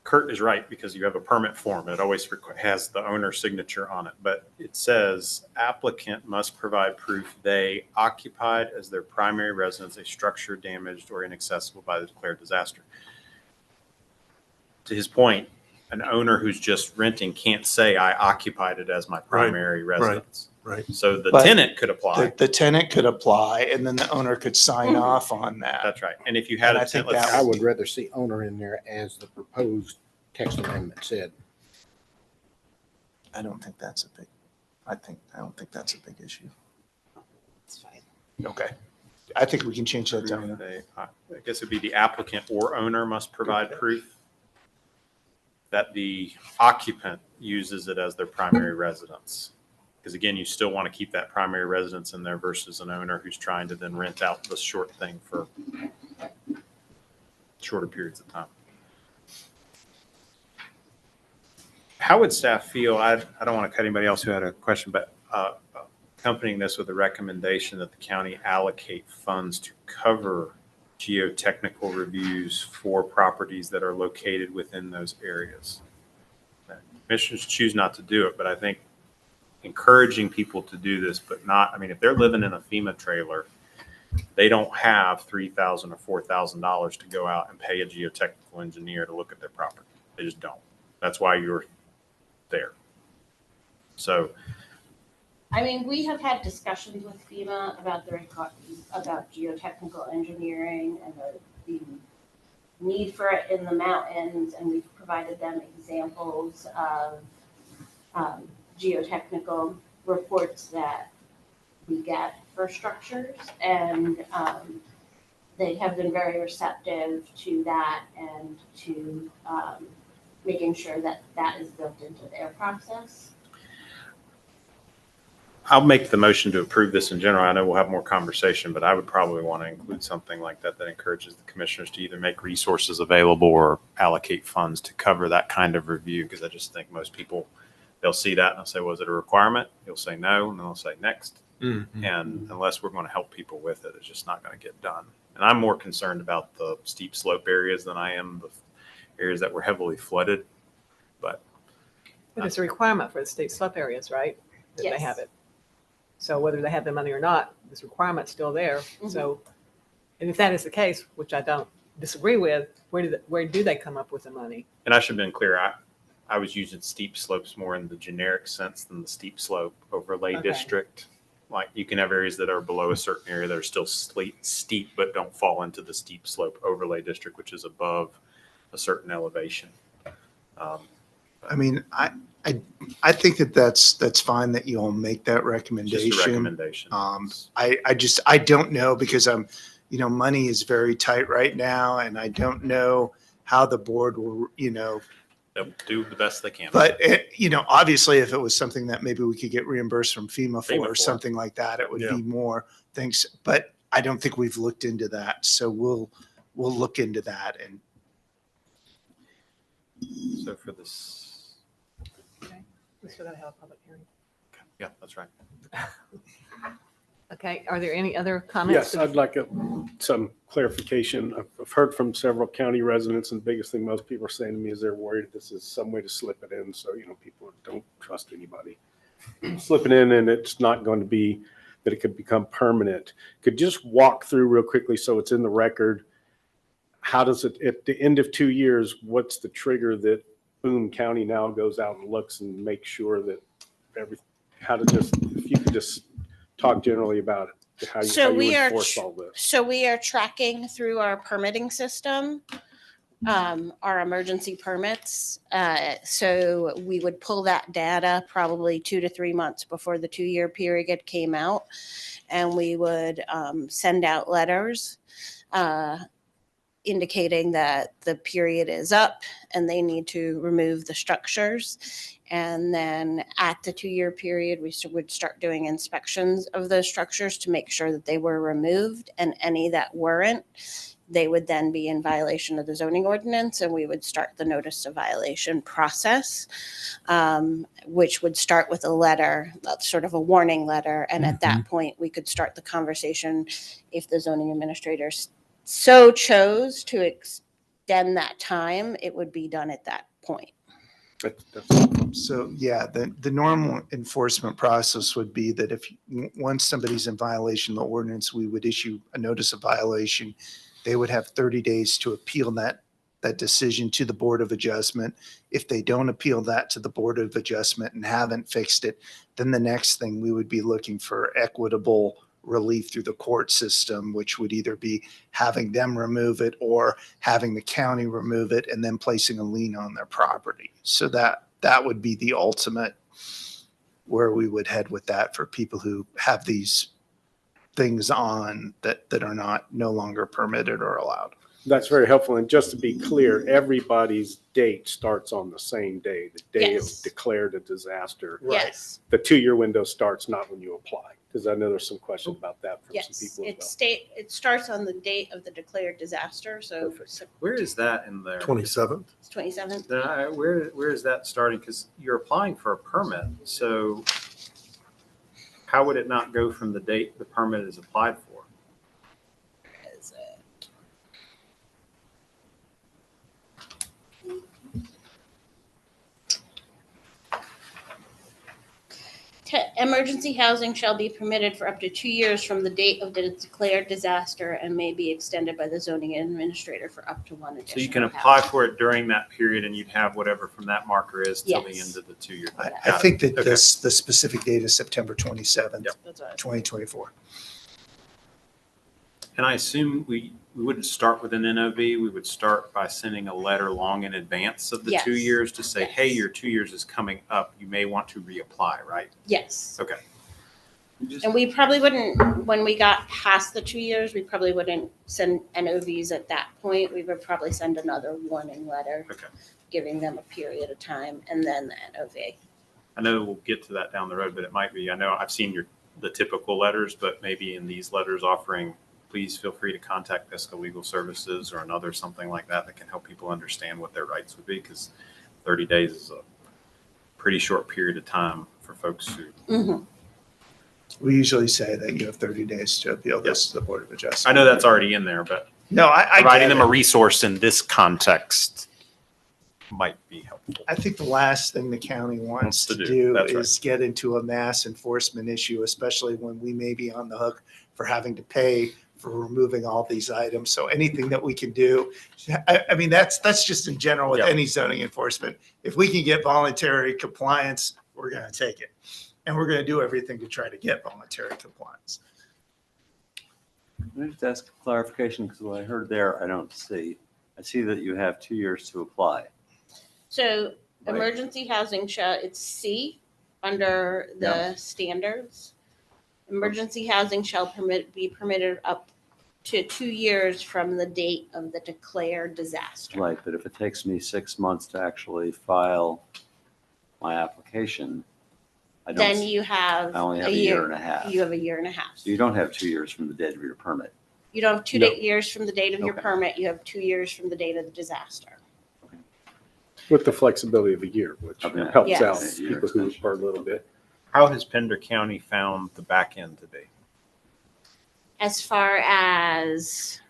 Kurt is right because you have a permit form. It always has the owner's signature on it. But it says applicant must provide proof they occupied as their primary residence a structure damaged or inaccessible by the declared disaster. To his point, an owner who's just renting can't say I occupied it as my primary residence. right. So the But tenant could apply. The tenant could apply and then the owner could sign off on that. That's right. And if you had And a I think tenant, let's that I would rather see owner in there as the proposed text amendment said. I don't think that's a big, I don't think that's a big issue. That's fine. Okay. I think we can change that to owner. I guess it'd be the applicant or owner must provide proof. that the occupant uses it as their primary residence. Because again, you still want to keep that primary residence in there versus an owner who's trying to then rent out the short thing for shorter periods of time. How would staff feel? I don't want to cut anybody else who had a question, but accompanying this with a recommendation that the county allocate funds to cover geotechnical reviews for properties that are located within those areas. Commissioners choose not to do it, but I think encouraging people to do this, but not, I mean, if they're living in a FEMA trailer, they don't have $3,000 or $4,000 to go out and pay a geotechnical engineer to look at their property. They just don't. That's why you're there. So, I mean, we have had discussions with FEMA about about geotechnical engineering and the need for it in the mountains, and we've provided them examples of geotechnical reports that we get for structures, and they have been very receptive to that and to making sure that that is built into their process. I'll make the motion to approve this in general. I know we'll have more conversation, but I would probably want to include something like that that encourages the commissioners to either make resources available or allocate funds to cover that kind of review. Because I just think most people, they'll see that and they'll say, was it a requirement? You'll say no, and then they'll say next. Mm-hmm. And unless we're going to help people with it, it's just not going to get done. And I'm more concerned about the steep slope areas than I am the areas that were heavily flooded. But it's a requirement for the steep slope areas, right? That they Yes. have it. So whether they have the money or not, this requirement's still there. Mhm. So, and if that is the case, which I don't disagree with, where do they come up with the money? And I should have been clear. I was using steep slopes more in the generic sense than the steep slope overlay Okay. district. Like you can have areas that are below a certain area that are still steep, but don't fall into the steep slope overlay district, which is above a certain elevation. I mean, I think that's fine that you all make that Just a recommendation. recommendation. I don't know because money is very tight right now, and I don't know how the board will, They'll do the best they can. but obviously if it was something that maybe we could get reimbursed from FEMA FEMA for for. or something like that, it would Yeah. be more things, but I don't think we've looked into that. So we'll look into that. And So for this, We still gotta have a public hearing. yeah, that's right. Okay, are there any other comments? Yes, I'd like some clarification. I've heard from several county residents, and the biggest thing most people are saying to me is they're worried this is some way to slip it in. So, people don't trust anybody. Slip it in, and it's not going to be that it could become permanent. Could you just walk through real quickly so it's in the record? How does it, at the end of 2 years, what's the trigger that Boone County now goes out and looks and makes sure that if you could just talk generally about it, how So you we are enforce all this. So we are tracking through our permitting system, our emergency permits. So we would pull that data probably 2 to 3 months before the 2-year period came out. And we would send out letters indicating that the period is up and they need to remove the structures. And then at the 2-year period, we would start doing inspections of those structures to make sure that they were removed, and any that weren't, they would then be in violation of the zoning ordinance, and we would start the notice of violation process, which would start with a letter, sort of a warning letter. And at that point, we could start the conversation if the zoning administrator so chose to extend that time, it would be done at that point. so, yeah, the normal enforcement process would be that once somebody's in violation of the ordinance, we would issue a notice of violation. They would have 30 days to appeal that decision to the Board of Adjustment. If they don't appeal that to the Board of Adjustment and haven't fixed it, then the next thing we would be looking for equitable relief through the court system, which would either be having them remove it or having the county remove it and then placing a lien on their property. So that would be the ultimate where we would head with that for people who have these things on that are no longer permitted or allowed. That's very helpful. And just to be clear, everybody's date starts on the same day, the day it was Yes. declared a disaster. Yes, The 2-year window starts not when you apply, because I know there's some question about that from some yes. people It as it starts on the date of the declared disaster, so Perfect. Where is that in there? 27th. it's 27th. Then where is that starting? Because you're applying for a permit, so how would it not go from the date the permit is applied for? Is it? Emergency housing shall be permitted for up to 2 years from the date of the declared disaster and may be extended by the zoning administrator for up to one additional. So you can apply housing. for it during that period and you'd have whatever from that marker is till the Yes. end of the 2-year. I think that the specific date is September 27th, Yep. That's what I was- 2024. And I assume we wouldn't start with an NOV. We would start by sending a letter long in advance of the Yes. 2 years to say, hey, Yes. your 2 years is coming up. You may want to reapply, right? Yes. Okay. And we probably wouldn't, when we got past the 2 years, we probably wouldn't send NOVs at that point. We would probably send another warning letter. Okay. Giving them a period of time and then the NOV. I know we'll get to that down the road, but it might be, I know I've seen the typical letters, but maybe in these letters offering, please feel free to contact Pisco Legal Services or another, something like that can help people understand what their rights would be, because 30 days is a pretty short period of time for folks who, Mm-hmm. We usually say that you have 30 days to appeal this to the Board of Adjustment. I know that's already in there, but No, I providing get them a it. resource in this context might be helpful. I think the last thing the county wants to do. do That's right. is get into a mass enforcement issue, especially when we may be on the hook for having to pay for removing all these items. So anything that we can do, I mean, that's just in general with Yeah. any zoning enforcement. If we can get voluntary compliance, we're going to take it. And we're going to do everything to try to get voluntary compliance. Can I just ask clarification, because what I heard there, I don't see. I see that you have 2 years to apply. So Right. emergency housing it's C under the standards. Emergency housing shall be permitted up to 2 years from the date of the declared disaster. Right, but if it takes me 6 months to actually file my application, I don't, Then you have I only have a a year year. and a half. You have a year and a half. So you don't have 2 years from the date of your permit. You don't have two No. years from the date of your Okay. permit. You have 2 years from the date of the disaster. with the flexibility of a year, which Okay. helps Yes. out Yes. people who are a little bit. How has Pender County found the back end to be? As far as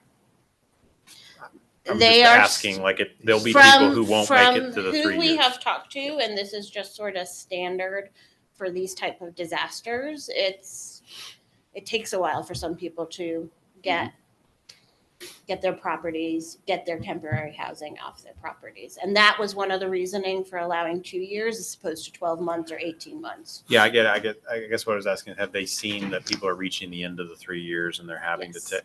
I'm they just are asking, like, there'll be people who won't make it to the 3 who we years. have talked to, and this is just sort of standard for these type of disasters. It takes a while for some people to get their properties, get their temporary housing off their properties. And that was one of the reasoning for allowing 2 years as opposed to 12 months or 18 months. Yeah, I get it. I guess what I was asking, have they seen that people are reaching the end of the 3 years and they're having to Yes. take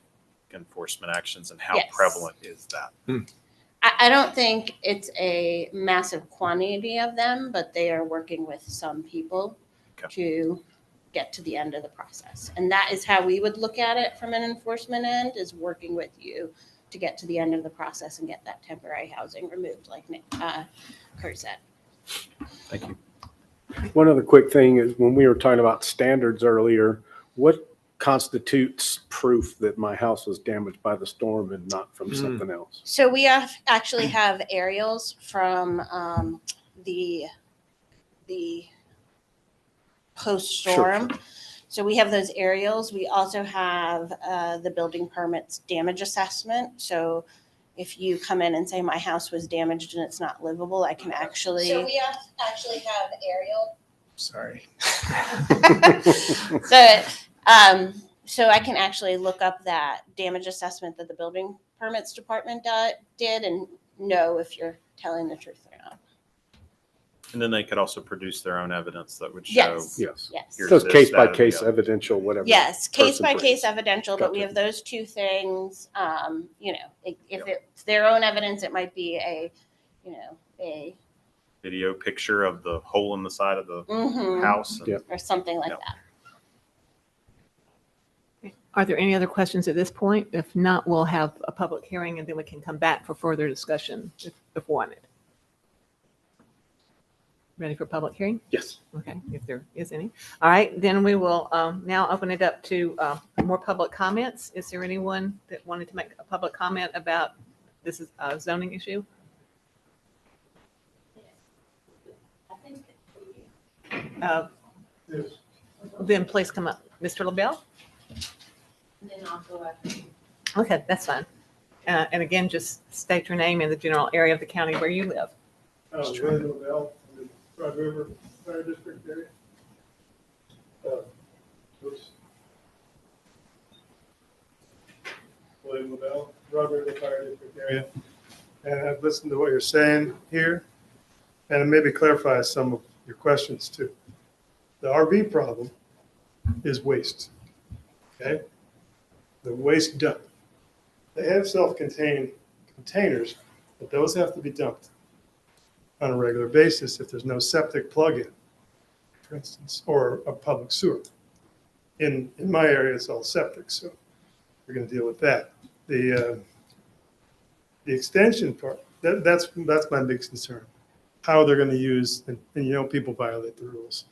enforcement actions, and how Yes. prevalent is that? I don't think it's a massive quantity of them, but they are working with some people Okay. to get to the end of the process. And that is how we would look at it from an enforcement end, is working with you to get to the end of the process and get that temporary housing removed, like Kurt said. Thank you. One other quick thing is when we were talking about standards earlier, what constitutes proof that my house was damaged by the storm and not from something else? So we actually have aerials from the post-storm. Sure. So we have those aerials. We also have the building permits damage assessment. So if you come in and say my house was damaged and it's not livable, I can actually. So we actually have aerial. Sorry. So I can actually look up that damage assessment that the building permits department did and know if you're telling the truth or not. And then they could also produce their own evidence that would show. Yes. Yes. Yes. Here's So it's this, case that, by and the case other. evidential, whatever. Yes, case person by brings. case evidential, but we Gotcha. have those two things. If it's their own evidence, it might be a Video picture of the hole in the side of the mhm, house. and- Yeah. or something like Yep. that. Are there any other questions at this point? If not, we'll have a public hearing and then we can come back for further discussion if wanted. Ready for public hearing? Yes. Okay, if there is any. All right, then we will now open it up to more public comments. Is there anyone that wanted to make a public comment about this is a zoning issue? Then please come up. Mr. LaBelle? Then I'll go after. Okay, that's fine. And again, just state your name and the general area of the county where you live. William LaBelle, in the Broad River Fire District area. William LaBelle, Broad River Fire District area. And I've listened to what you're saying here, and maybe clarify some of your questions too. The RV problem is waste, okay? The waste dump. They have self-contained containers, but those have to be dumped on a regular basis if there's no septic plug-in, for instance, or a public sewer. In my area, it's all septic, so we're going to deal with that. The extension part, that's my big concern. How they're going to use, and you know, people violate the rules.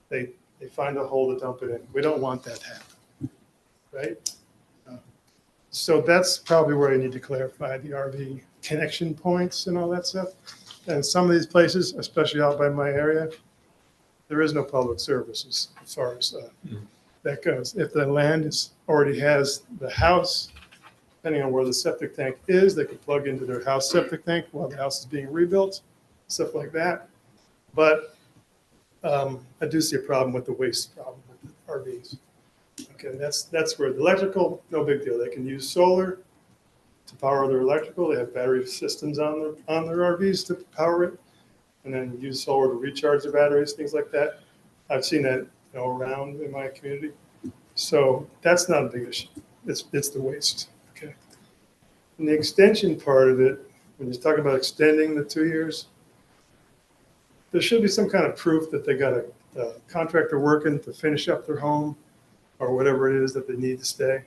They find a hole to dump it in. We don't want that to happen, right? So that's probably where I need to clarify the RV connection points and all that stuff. And some of these places, especially out by my area, there is no public services as far as that goes. If the land already has the house, depending on where the septic tank is, they can plug into their house septic tank while the house is being rebuilt, stuff like that. But I do see a problem with the waste problem with the RVs. Okay, that's where the electrical, no big deal. They can use solar to power their electrical. They have battery systems on their RVs to power it, and then use solar to recharge the batteries, things like that. I've seen that, you know, around in my community. So that's not a big issue. It's the waste. Okay. And the extension part of it, when you're talking about extending the 2 years, there should be some kind of proof that they got a contractor working to finish up their home or whatever it is that they need to stay.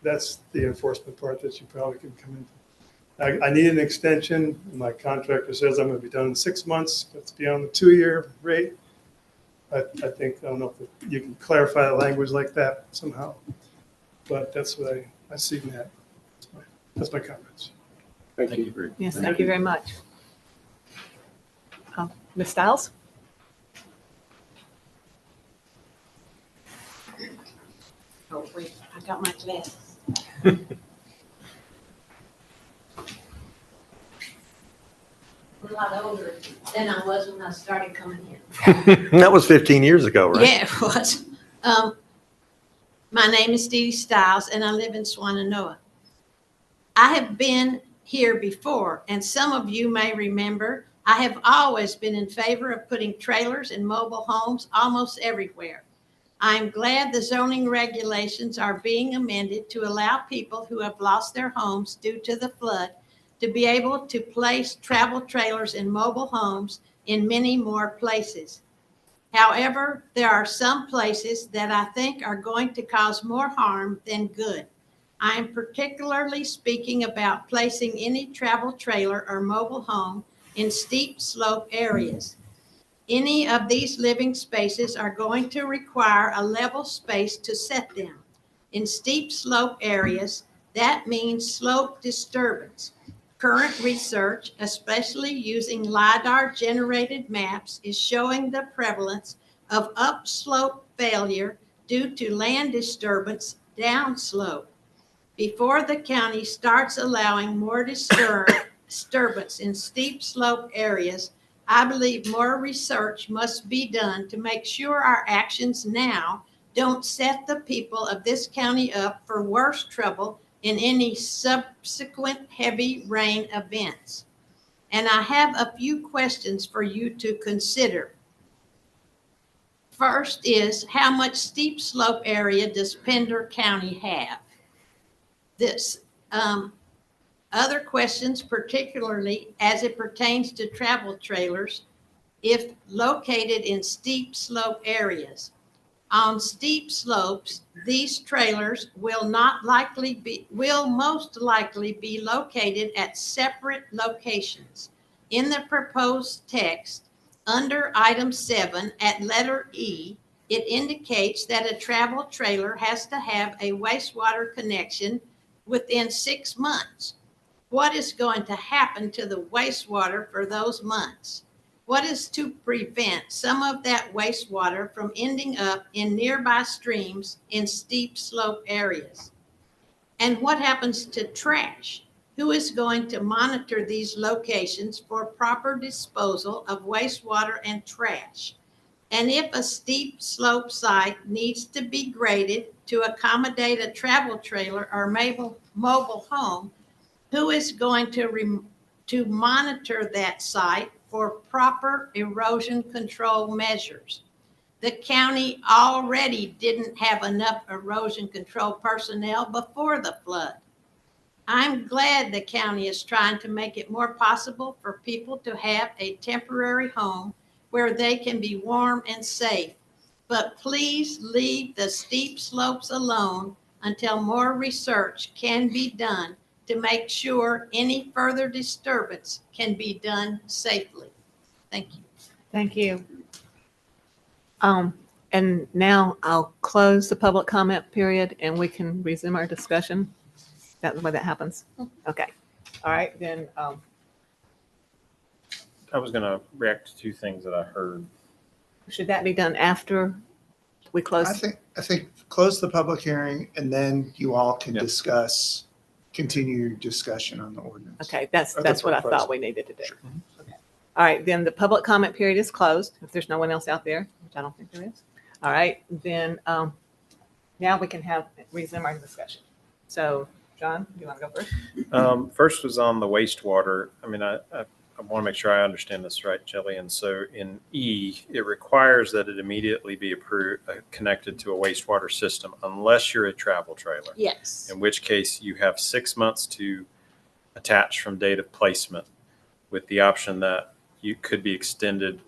That's the enforcement part that you probably can come into. I need an extension. My contractor says I'm going to be done in 6 months. Let's be on the 2-year rate. I think, I don't know if you can clarify the language like that somehow, but that's what I see in that. That's my comments. Thank you. Yes, thank you very much. Ms. Stiles? Oh, wait, I got my glasses. I'm a lot older than I was when I started coming here. That was 15 years ago, right? Yeah, it was. My name is Dee Stiles, and I live in Swannanoa. I have been here before, and some of you may remember, I have always been in favor of putting trailers and mobile homes almost everywhere. I am glad the zoning regulations are being amended to allow people who have lost their homes due to the flood to be able to place travel trailers and mobile homes in many more places. However, there are some places that I think are going to cause more harm than good. I am particularly speaking about placing any travel trailer or mobile home in steep slope areas. Any of these living spaces are going to require a level space to set them. In steep slope areas, that means slope disturbance. Current research, especially using LiDAR-generated maps, is showing the prevalence of upslope failure due to land disturbance downslope. Before the county starts allowing more disturbance in steep slope areas, I believe more research must be done to make sure our actions now don't set the people of this county up for worse trouble in any subsequent heavy rain events. And I have a few questions for you to consider. First is, how much steep slope area does Pender County have? This other questions, particularly as it pertains to travel trailers, if located in steep slope areas. On steep slopes, these trailers will most likely be located at separate locations. In the proposed text, under item 7 at letter E, it indicates that a travel trailer has to have a wastewater connection within 6 months. What is going to happen to the wastewater for those months? What is to prevent some of that wastewater from ending up in nearby streams in steep slope areas? And what happens to trash? Who is going to monitor these locations for proper disposal of wastewater and trash? And if a steep slope site needs to be graded to accommodate a travel trailer or mobile home, who is going to monitor that site for proper erosion control measures? The county already didn't have enough erosion control personnel before the flood. I'm glad the county is trying to make it more possible for people to have a temporary home where they can be warm and safe. But please leave the steep slopes alone until more research can be done to make sure any further disturbance can be done safely. Thank you. Thank you. And now I'll close the public comment period and we can resume our discussion. That's the way that happens? Okay. All right, then, I was going to react to two things that I heard. should that be done after we close? I think close the public hearing and then you all can Yep. discuss, continue your discussion on the ordinance. Okay, that's Or the what I thought proposal. we needed to do. Okay. All right, then the public comment period is closed, if there's no one else out there, which I don't think there is. All right, then now we can resume our discussion. So, John, do you want to go first? First was on the wastewater. I mean, I want to make sure I understand this right, Jillian. So in E, it requires that it immediately be connected to a wastewater system unless you're a travel trailer. Yes. In which case you have 6 months to attach from date of placement, with the option that you could be extended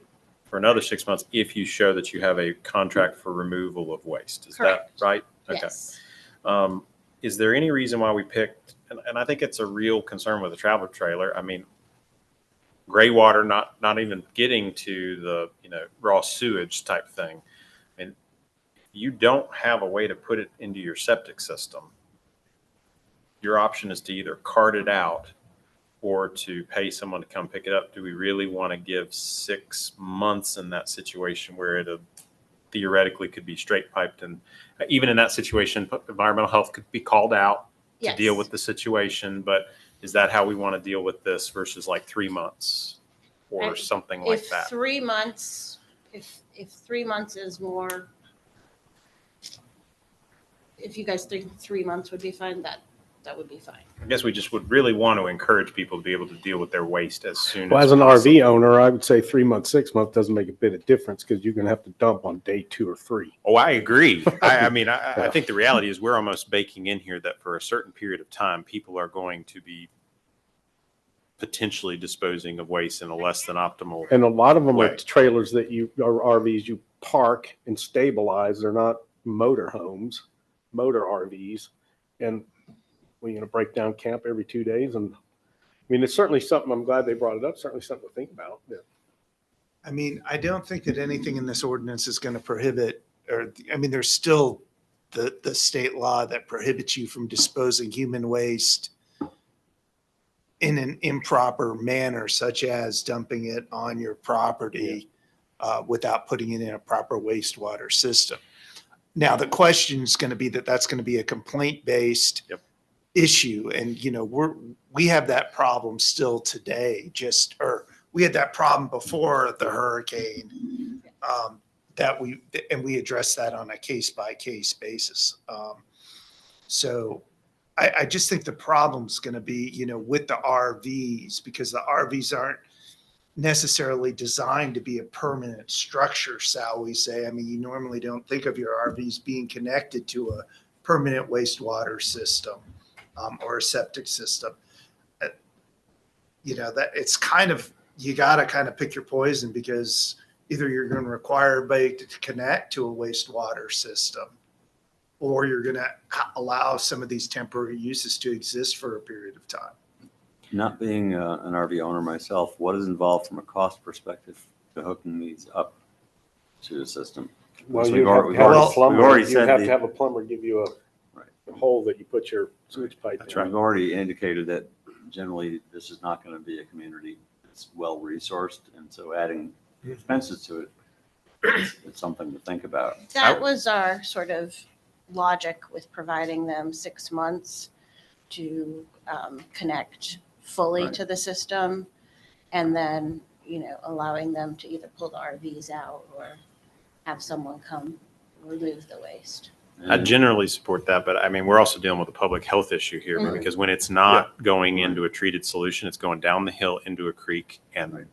for another 6 months if you show that you have a contract for removal of waste. Is Correct. that right? Okay. Yes. Is there any reason why we picked, and I think it's a real concern with a travel trailer. I mean, gray water, not even getting to the, raw sewage type thing. I mean, you don't have a way to put it into your septic system. Your option is to either cart it out or to pay someone to come pick it up. Do we really want to give 6 months in that situation where it theoretically could be straight piped? And even in that situation, environmental health could be called out to Yes. deal with the situation. But is that how we want to deal with this versus like 3 months or And something like If that? 3 months, if 3 months is more, if you guys think 3 months would be fine, that would be fine. I guess we just would really want to encourage people to be able to deal with their waste as soon Well, as as an possible. RV owner, I would say 3 months, 6 months doesn't make a bit of difference because you're going to have to dump on day 2 or 3. Oh, I agree. I mean, I Yeah. think the reality is we're almost baking in here that for a certain period of time, people are going to be potentially disposing of waste in a less than optimal. And a lot of them are Way. trailers that or RVs you park and stabilize. They're not motor homes, motor RVs. And we're going to break down camp every 2 days. And I mean, it's certainly something, I'm glad they brought it up, certainly something to think about. Yeah. I mean, I don't think that anything in this ordinance is going to prohibit, there's still the state law that prohibits you from disposing human waste in an improper manner, such as dumping it on your property without putting it in a proper wastewater system. Now, the question is going to be that's going to be a complaint-based Yep. issue. And, we have that problem still today, we had that problem before the hurricane we addressed that on a case-by-case basis. So I just think the problem's going to be, with the RVs, because the RVs aren't necessarily designed to be a permanent structure, shall we say. I mean, you normally don't think of your RVs being connected to a permanent wastewater system or a septic system. That it's kind of, you got to kind of pick your poison, because either you're going to require everybody to connect to a wastewater system, or you're going to allow some of these temporary uses to exist for a period of time. Not being an RV owner myself, what is involved from a cost perspective to hooking these up to the system? Well, So you we've have already- to have we've a already- plumber, we've already you said have the- to have a plumber give you Right. a hole that you put your sewage pipe in. We've already indicated that generally this is not going to be a community that's well resourced, and so adding expenses to it, it's something to think about. That was our sort of logic with providing them 6 months to connect fully Right. to the system, and then, allowing them to either pull the RVs out or have someone come remove the waste. I generally support that, but I mean, we're also dealing with a public health issue here Mhm. because when it's not going into a treated solution, it's going down the hill into a creek and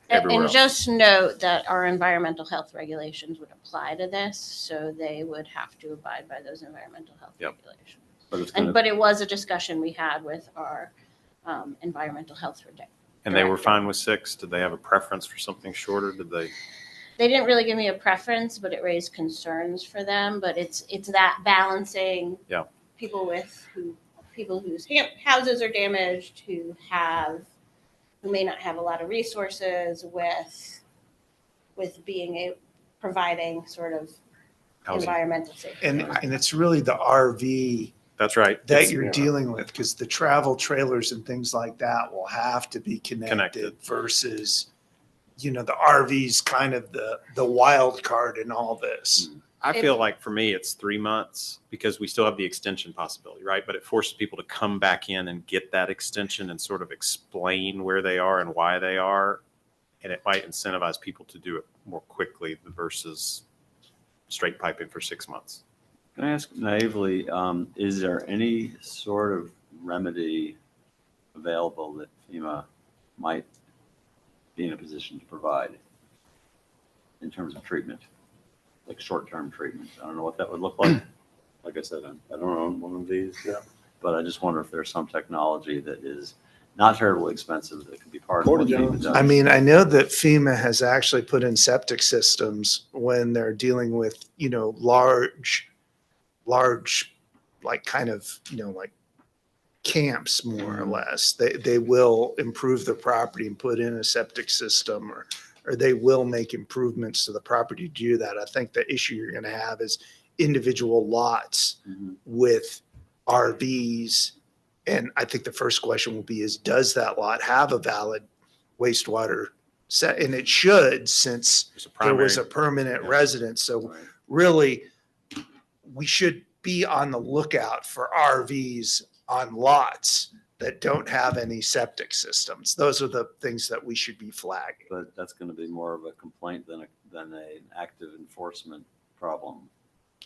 everywhere And else. just note that our environmental health regulations would apply to this, so they would have to abide by those environmental health Yep. regulations. But it's going to, But it was a discussion we had with our environmental health And they were director. fine with 6. Did they have a preference for something shorter? Did they? They didn't really give me a preference, but it raised concerns for them. But it's that balancing Yeah. people whose houses are damaged, who may not have a lot of resources, with providing sort of Housing. environmental safety. And it's really the RV That's right. that It's- you're yeah. dealing with, because the travel trailers and things like that will have to be Connected. connected versus, the RV's kind of the wild card in all this. I feel like for me, it's 3 months because we still have the extension possibility, right? But it forces people to come back in and get that extension and sort of explain where they are and why they are. And it might incentivize people to do it more quickly versus straight piping for 6 months. can I ask naively, is there any sort of remedy available that FEMA might be in a position to provide in terms of treatment, like short-term treatment? I don't know what that would look like. Like I said, I don't own one of these, but I just wonder if there's some technology that is not terribly expensive that could be part of what FEMA does. I mean, I know that FEMA has actually put in septic systems when they're dealing with, large, like kind of, like camps more or less. They will improve the property and put in a septic system, or they will make improvements to the property to do that. I think the issue you're going to have is individual lots Mhm. with RVs. And I think the first question will be does that lot have a valid wastewater set? And it should, since There's a there was a primary. permanent Yeah. residence. So Right. really, we should be on the lookout for RVs on lots that don't have any septic systems. Those are the things that we should be flagging. But that's going to be more of a complaint than an active enforcement problem.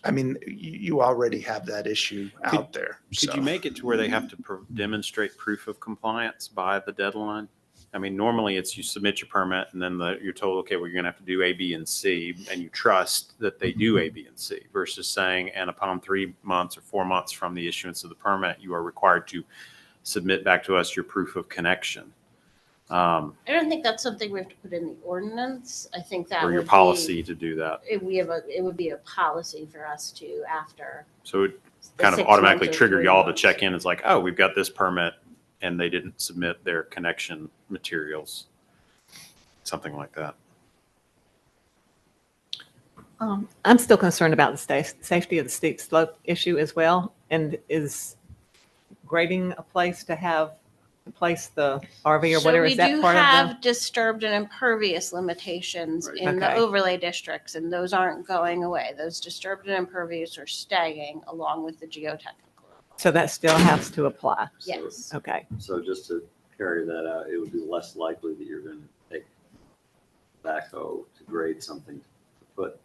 I mean, you already have that issue out there. Could you make it to where they have to demonstrate proof of compliance by the deadline? I mean, normally it's you submit your permit and then you're told, okay, well, you're going to have to do A, B, and C, and you trust that they do A, B, and C versus saying, and upon 3 months or 4 months from the issuance of the permit, you are required to submit back to us your proof of connection. I don't think that's something we have to put in the ordinance. I think that Or your would be- policy to do that. It would be a policy for us to, after So it the kind of 6 automatically months or trigger 3 y'all to months. check in. It's like, oh, we've got this permit and they didn't submit their connection materials. Something like that. I'm still concerned about the safety of the steep slope issue as well. And is grading a place to place the RV or whatever? Is that part So we do of have disturbed and impervious limitations Right. in the Okay. overlay districts, and those aren't going away. Those disturbed and impervious are staying along with the geotechnical. So that still has to apply? So- Yes. Okay. So just to carry that out, it would be less likely that you're going to take backhoe to grade something to put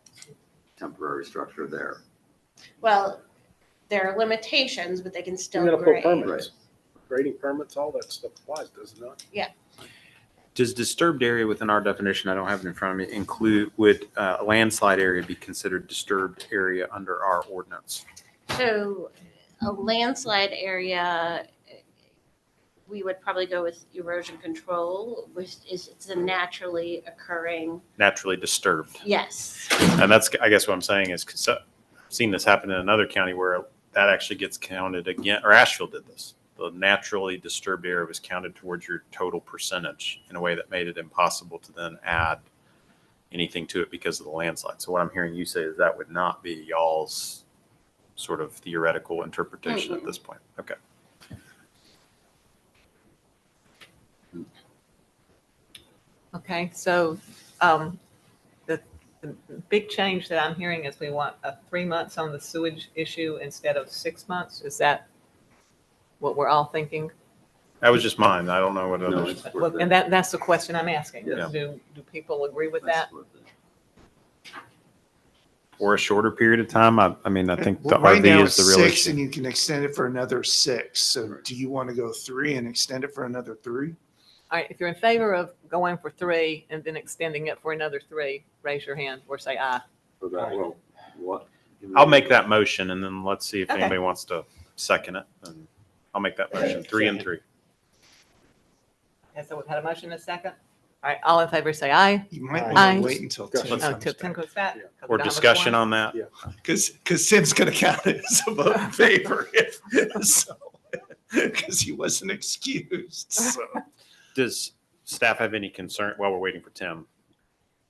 temporary structure there. Well, there are limitations, but they can You still gotta put grade. permits, grading permits, all that stuff applies, does it not? Does disturbed area within our definition, I don't have it in front of me, would a landslide area be considered disturbed area under our ordinance? So a landslide area we would probably go with erosion control, which is, it's a naturally occurring, Naturally disturbed. yes. And that's, I guess what I'm saying is, 'cause I've seen this happen in another county where that actually gets counted again, or Asheville did this. The naturally disturbed area was counted towards your total percentage in a way that made it impossible to then add anything to it because of the landslide. So what I'm hearing you say is that would not be y'all's sort of theoretical interpretation at this point. Okay. Okay, so the big change that I'm hearing is we want 3 months on the sewage issue instead of 6 months. Is that what we're all thinking? That was just mine. I don't know what No, others. it's Well, worth and it. that's the question I'm asking. Yeah. Do people agree with That's that? worth it. For a shorter period of time, I mean, I think the Well, right RV now is it's the real 6 issue. and you can extend it for another 6. So Right. do you want to go 3 and extend it for another 3? All right, if you're in favor of going for 3 and then extending it for another 3, raise your hand or say aye. For that, well, what? I'll make that motion and then let's see if Okay. anybody wants to second it. And I'll make that motion, 3 and 3. And so we've had a motion and a second. All right, all in favor say aye. You might Aye. want to wait until Tim Let's- Oh, comes till Tim back. goes back. Yeah. 'cause we Or don't have a discussion quorum. on that. Because Tim's going to count it as a vote in favor. Because he wasn't excused. So. Does staff have any concern, while we're waiting for Tim,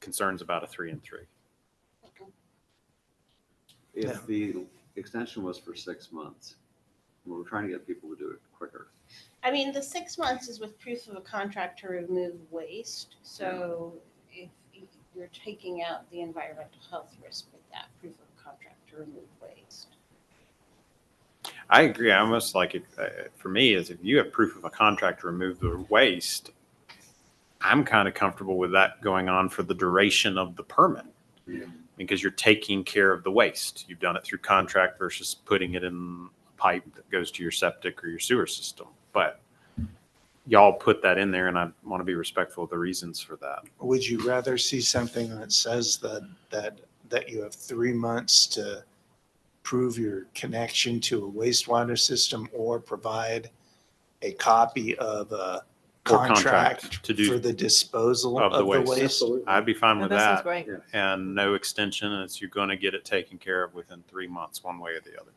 concerns about a 3 and 3? If the extension was for 6 months, we're trying to get people to do it quicker. I mean, the 6 months is with proof of a contract to remove waste. So if you're taking out the environmental health risk with that proof of a contract to remove waste. I agree. I almost like it, for me, is if you have proof of a contract to remove the waste, I'm kind of comfortable with that going on for the duration of the permit. Because you're taking care of the waste. You've done it through contract versus putting it in a pipe that goes to your septic or your sewer system. But y'all put that in there and I want to be respectful of the reasons for that. Would you rather see something that says that you have 3 months to prove your connection to a wastewater system or provide a copy of a Or contract contract to do- for the disposal of the of the waste. waste? I'd be fine No, with that sounds that. great. And no extension. It's you're going to get it taken care of within 3 months, one way or the other.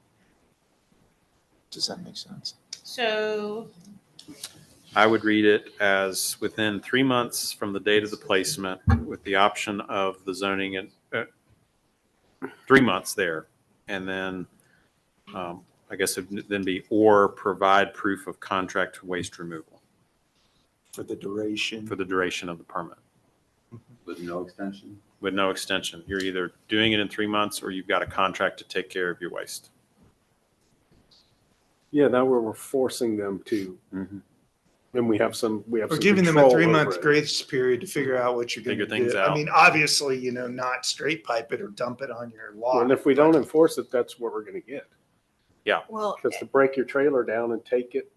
Does that make sense? So I would read it as within 3 months from the date of the placement with the option of the zoning and 3 months there. And then I guess it'd then be or provide proof of contract waste removal For the duration? for the duration of the permit With no extension? with no extension. You're either doing it in 3 months or you've got a contract to take care of your waste. Yeah, now we're forcing them to, Mhm. then we have some We're some giving them a control 3-month over it. grace period to figure out what you're going to Figure things do. out. I mean, obviously, not straight pipe it or dump it on your lot. And if we don't enforce it, that's what we're going to get. Well, Because to break your trailer down and take it,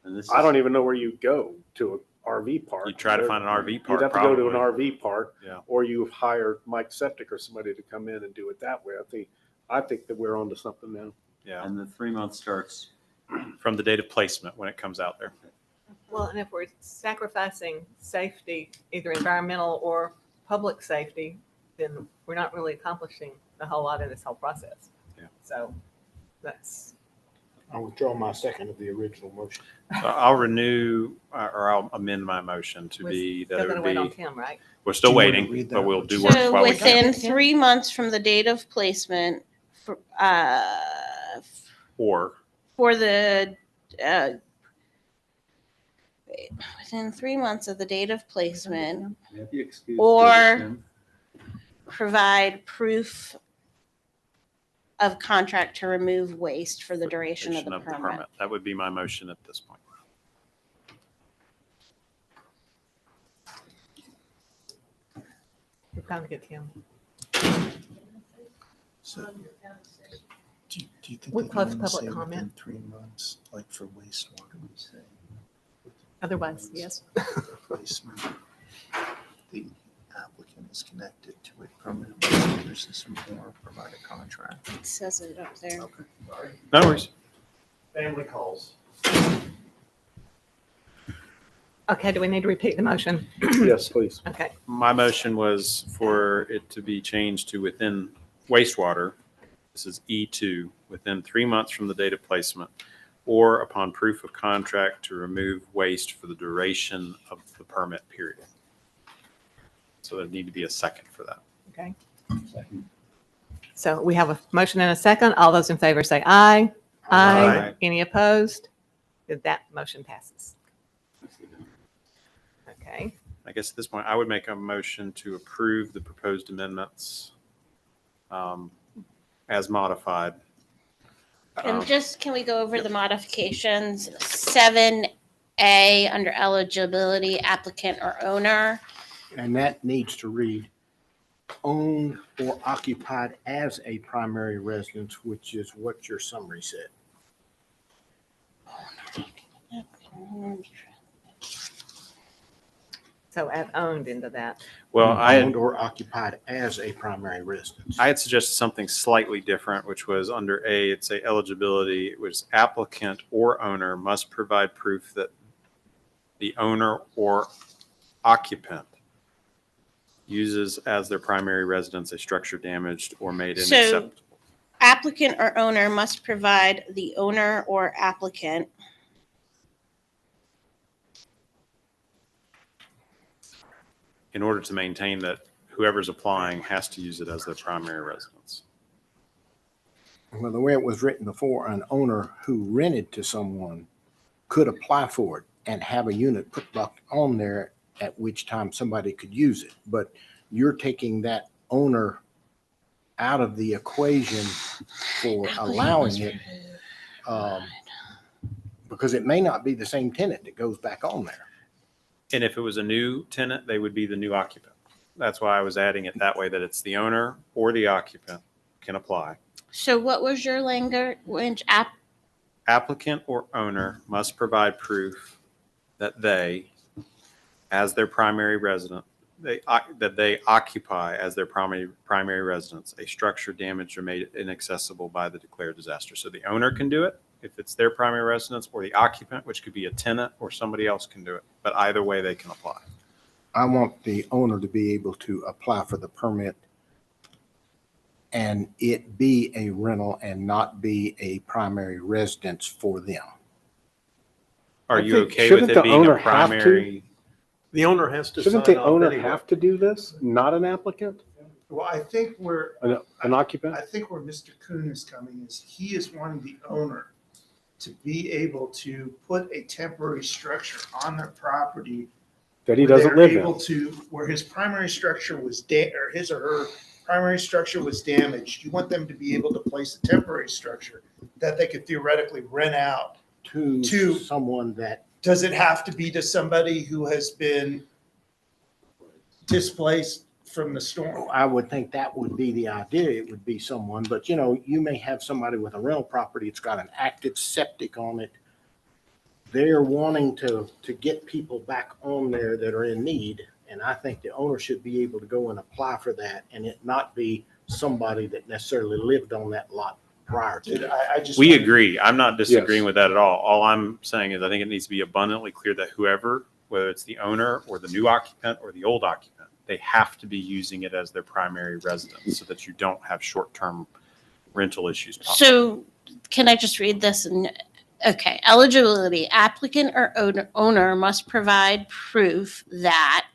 And this I is- don't even know where you go to an RV park. You try to find an RV You'd park. have to go to an probably. RV park. Yeah. Or you hire Mike Septic or somebody to come in and do it that way. I think that we're onto something now. Yeah. And the 3 months starts, From the date of placement when it comes out there. well, and if we're sacrificing safety, either environmental or public safety, then we're not really accomplishing a whole lot in this whole process. Yeah. So that's, I withdraw my second of the original motion. So I'll renew or I'll amend my motion to be that still it gonna would wait on be, Tim, right? we're still Do you wanna waiting, read but that? we'll do work So while we can. within 3 months from the date of placement, for Or the, within 3 months of the date of placement, if you excuse Or- Tim, provide proof of contract to remove waste for the duration of the permit. That would be my motion at this point. We're trying to get Tim. So, do you think We'll that you close wanna public say within comment. 3 months, like for wastewater, we say? Otherwise, yes. Placement, the applicant is connected to a permanent wastewater system or provide a contract. It says it up there. No worries. Family calls. Okay, do we need to repeat the motion? Yes, please. Okay, My motion was for it to be changed to within wastewater. This is E2, within 3 months from the date of placement, or upon proof of contract to remove waste for the duration of the permit period. So there'd need to be a second for that. okay. So we have a motion and a second. All those in favor say aye. Aye. Any opposed? That motion passes. Okay, I guess at this point, I would make a motion to approve the proposed amendments as modified. And just, can we go over the modifications? 7A under eligibility, applicant or owner. And that needs to read owned or occupied as a primary residence, which is what your summary said. so add owned into that. Well, Owned or occupied as a primary residence. I had suggested something slightly different, which was under A, it's a eligibility, it was applicant or owner must provide proof that the owner or occupant uses as their primary residence a structure damaged or made So- unacceptable. Applicant or owner must provide the owner or applicant In order to maintain that whoever's applying has to use it as their primary residence. Well, the way it was written before, an owner who rented to someone could apply for it and have a unit put back on there at which time somebody could use it. But you're taking that owner out of the equation for allowing it, because it may not be the same tenant that goes back on there. And if it was a new tenant, they would be the new occupant. That's why I was adding it that way, that it's the owner or the occupant can apply. So what was your language? Applicant or owner must provide proof that they, as their primary resident, that they occupy as their primary residence a structure damaged or made inaccessible by the declared disaster. So the owner can do it if it's their primary residence, or the occupant, which could be a tenant or somebody else, can do it. But either way, they can apply. I want the owner to be able to apply for the permit and it be a rental and not be a primary residence for them. Are I you think- okay with shouldn't it the being owner a have to? primary? The owner has to sign Shouldn't the off owner anyway. have to do this, not an applicant, Well, I think where, an occupant? I think where Mr. Kuhn is coming is he is wanting the owner to be able to put a temporary structure on their property. That he where doesn't they're live able in. to, where his primary structure was or his or her primary structure was damaged. You want them to be able to place a temporary structure that they could theoretically rent out. To To- someone that, Does it have to be to somebody who has been displaced from the storm? I would think that would be the idea. It would be someone, but you know, you may have somebody with a rental property. It's got an active septic on it. They're wanting to get people back on there that are in need. And I think the owner should be able to go and apply for that and it not be somebody that necessarily lived on that lot prior to that. I just. We want- agree. I'm not disagreeing Yes. with that at all. All I'm saying is I think it needs to be abundantly clear that whoever, whether it's the owner or the new occupant or the old occupant, they have to be using it as their primary residence so that you don't have short-term rental issues. pop up. So can I just read this? Okay, eligibility, applicant or owner must provide proof that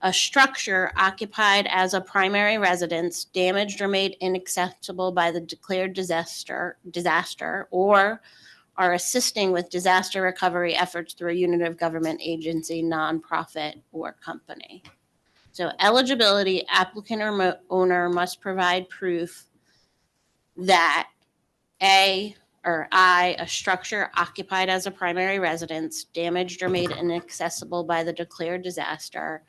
a structure occupied as a primary residence damaged or made inaccessible by the declared disaster or are assisting with disaster recovery efforts through a unit of government agency, nonprofit, or company. So eligibility, applicant or owner must provide proof that a structure occupied as a primary residence damaged or made inaccessible by the declared disaster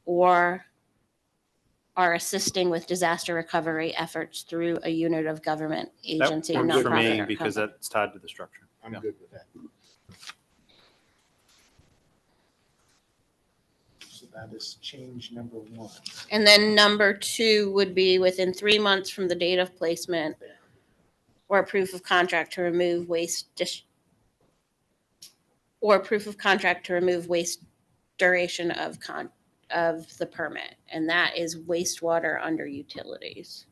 or are assisting with disaster recovery efforts through a unit of government That agency, works for me nonprofit, or because company. that's tied to the structure. I'm Yeah. good with that. So that is change number one. And then number 2 would be within 3 months from the date of placement or proof of contract to remove waste or proof of contract to remove waste duration of the permit, and that is wastewater under utilities.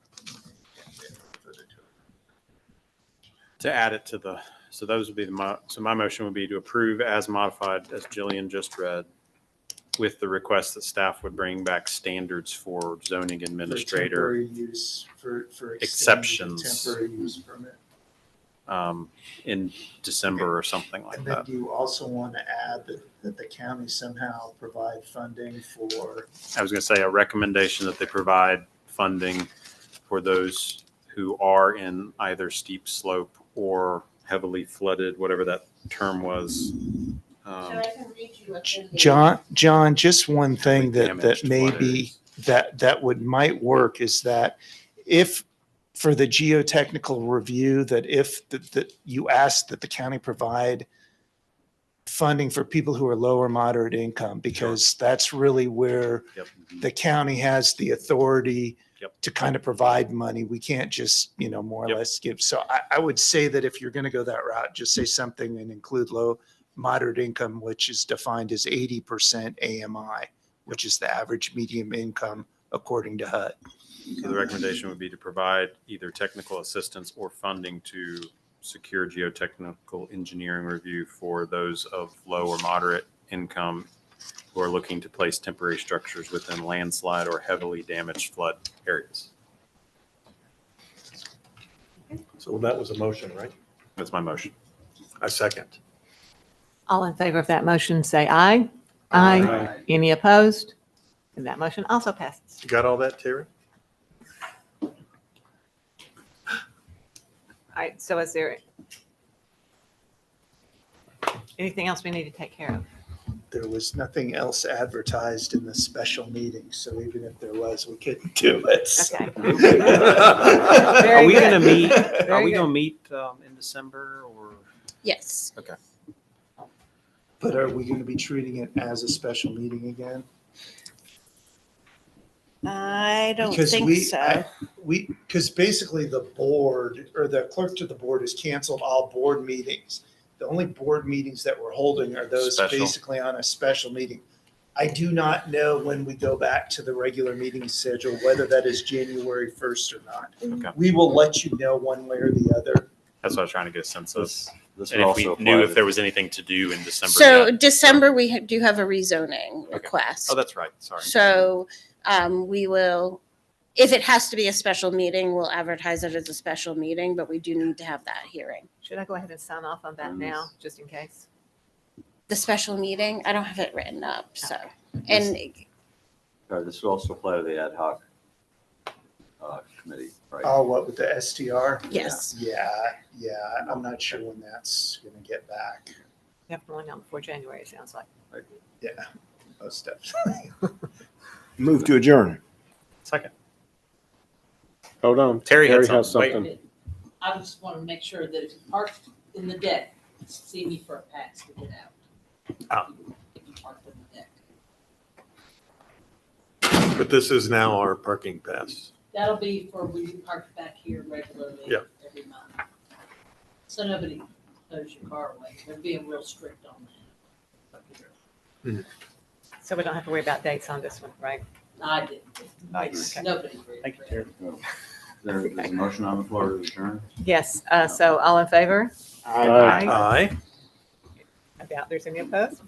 To add it to the, so those would be so my motion would be to approve as modified, as Jillian just read, with the request that staff would bring back standards for zoning For administrator temporary use, for extending the exceptions. temporary use permit. In December or something like And then that. do you also want to add that the county somehow provide funding for, I was going to say a recommendation that they provide funding for those who are in either steep slope or heavily flooded, whatever that term was. John, just one thing that Damaged maybe flood that might work is that if for the geotechnical review, that if that you ask that the county provide funding for people who are low or moderate income, because that's really where Yep. the county has the authority Yep. to kind of provide money. We can't just, more or Yep. less give. So I would say that if you're going to go that route, just say something and include low, moderate income, which is defined as 80% AMI, which is the average medium income according to HUD. So the recommendation would be to provide either technical assistance or funding to secure geotechnical engineering review for those of low or moderate income who are looking to place temporary structures within landslide or heavily damaged flood areas. So that was a motion, right? That's my motion. I second. All in favor of that motion, say aye. Aye. Any opposed? And that motion also passes. You got all that, Terry? All right, so is there anything else we need to take care of? There was nothing else advertised in the special meeting, so even if there was, we couldn't do it. Okay. Are Very we good. going to meet, are Very we good. going to meet in December or? Yes. But are we going to be treating it as a special meeting again? I don't Because think so. Because basically the board or the clerk to the board has canceled all board meetings. The only board meetings that we're holding are those Special. basically on a special meeting. I do not know when we go back to the regular meeting schedule, whether that is January 1st or not. Okay. We will let you know one way or the other. That's what I was trying to get a sense of. This And would if we also knew apply if to- there was anything to do in December. So yet. December, we do have a rezoning request. Oh, that's right. Sorry. So we will, if it has to be a special meeting, we'll advertise it as a special meeting, but we do need to have that hearing. Should I go ahead and sign off on that now, just in case? The special meeting, I don't have it written up, so. And This would also apply to the ad hoc committee, right? Oh, what with the STR? yes, Yeah. I'm not sure when that's going to get back. Definitely not before January, it sounds like. Yeah, most definitely. Move to adjourn. Second. Hold on. Terry had has something. something. I just want to make sure that if you park in the deck, see me for a pass to get out. If you park in the deck. But this is now our parking pass. That'll be for when you park back here regularly Yeah. every month. So nobody tows your car away. They're being real strict on that. So we don't have to worry about dates on this one, right? I didn't. Nice. Nobody. really. Thank you, Terry. There's a motion on the floor to adjourn. Yes, so all in favor? Aye. Aye. Aye. I doubt there's any opposed, but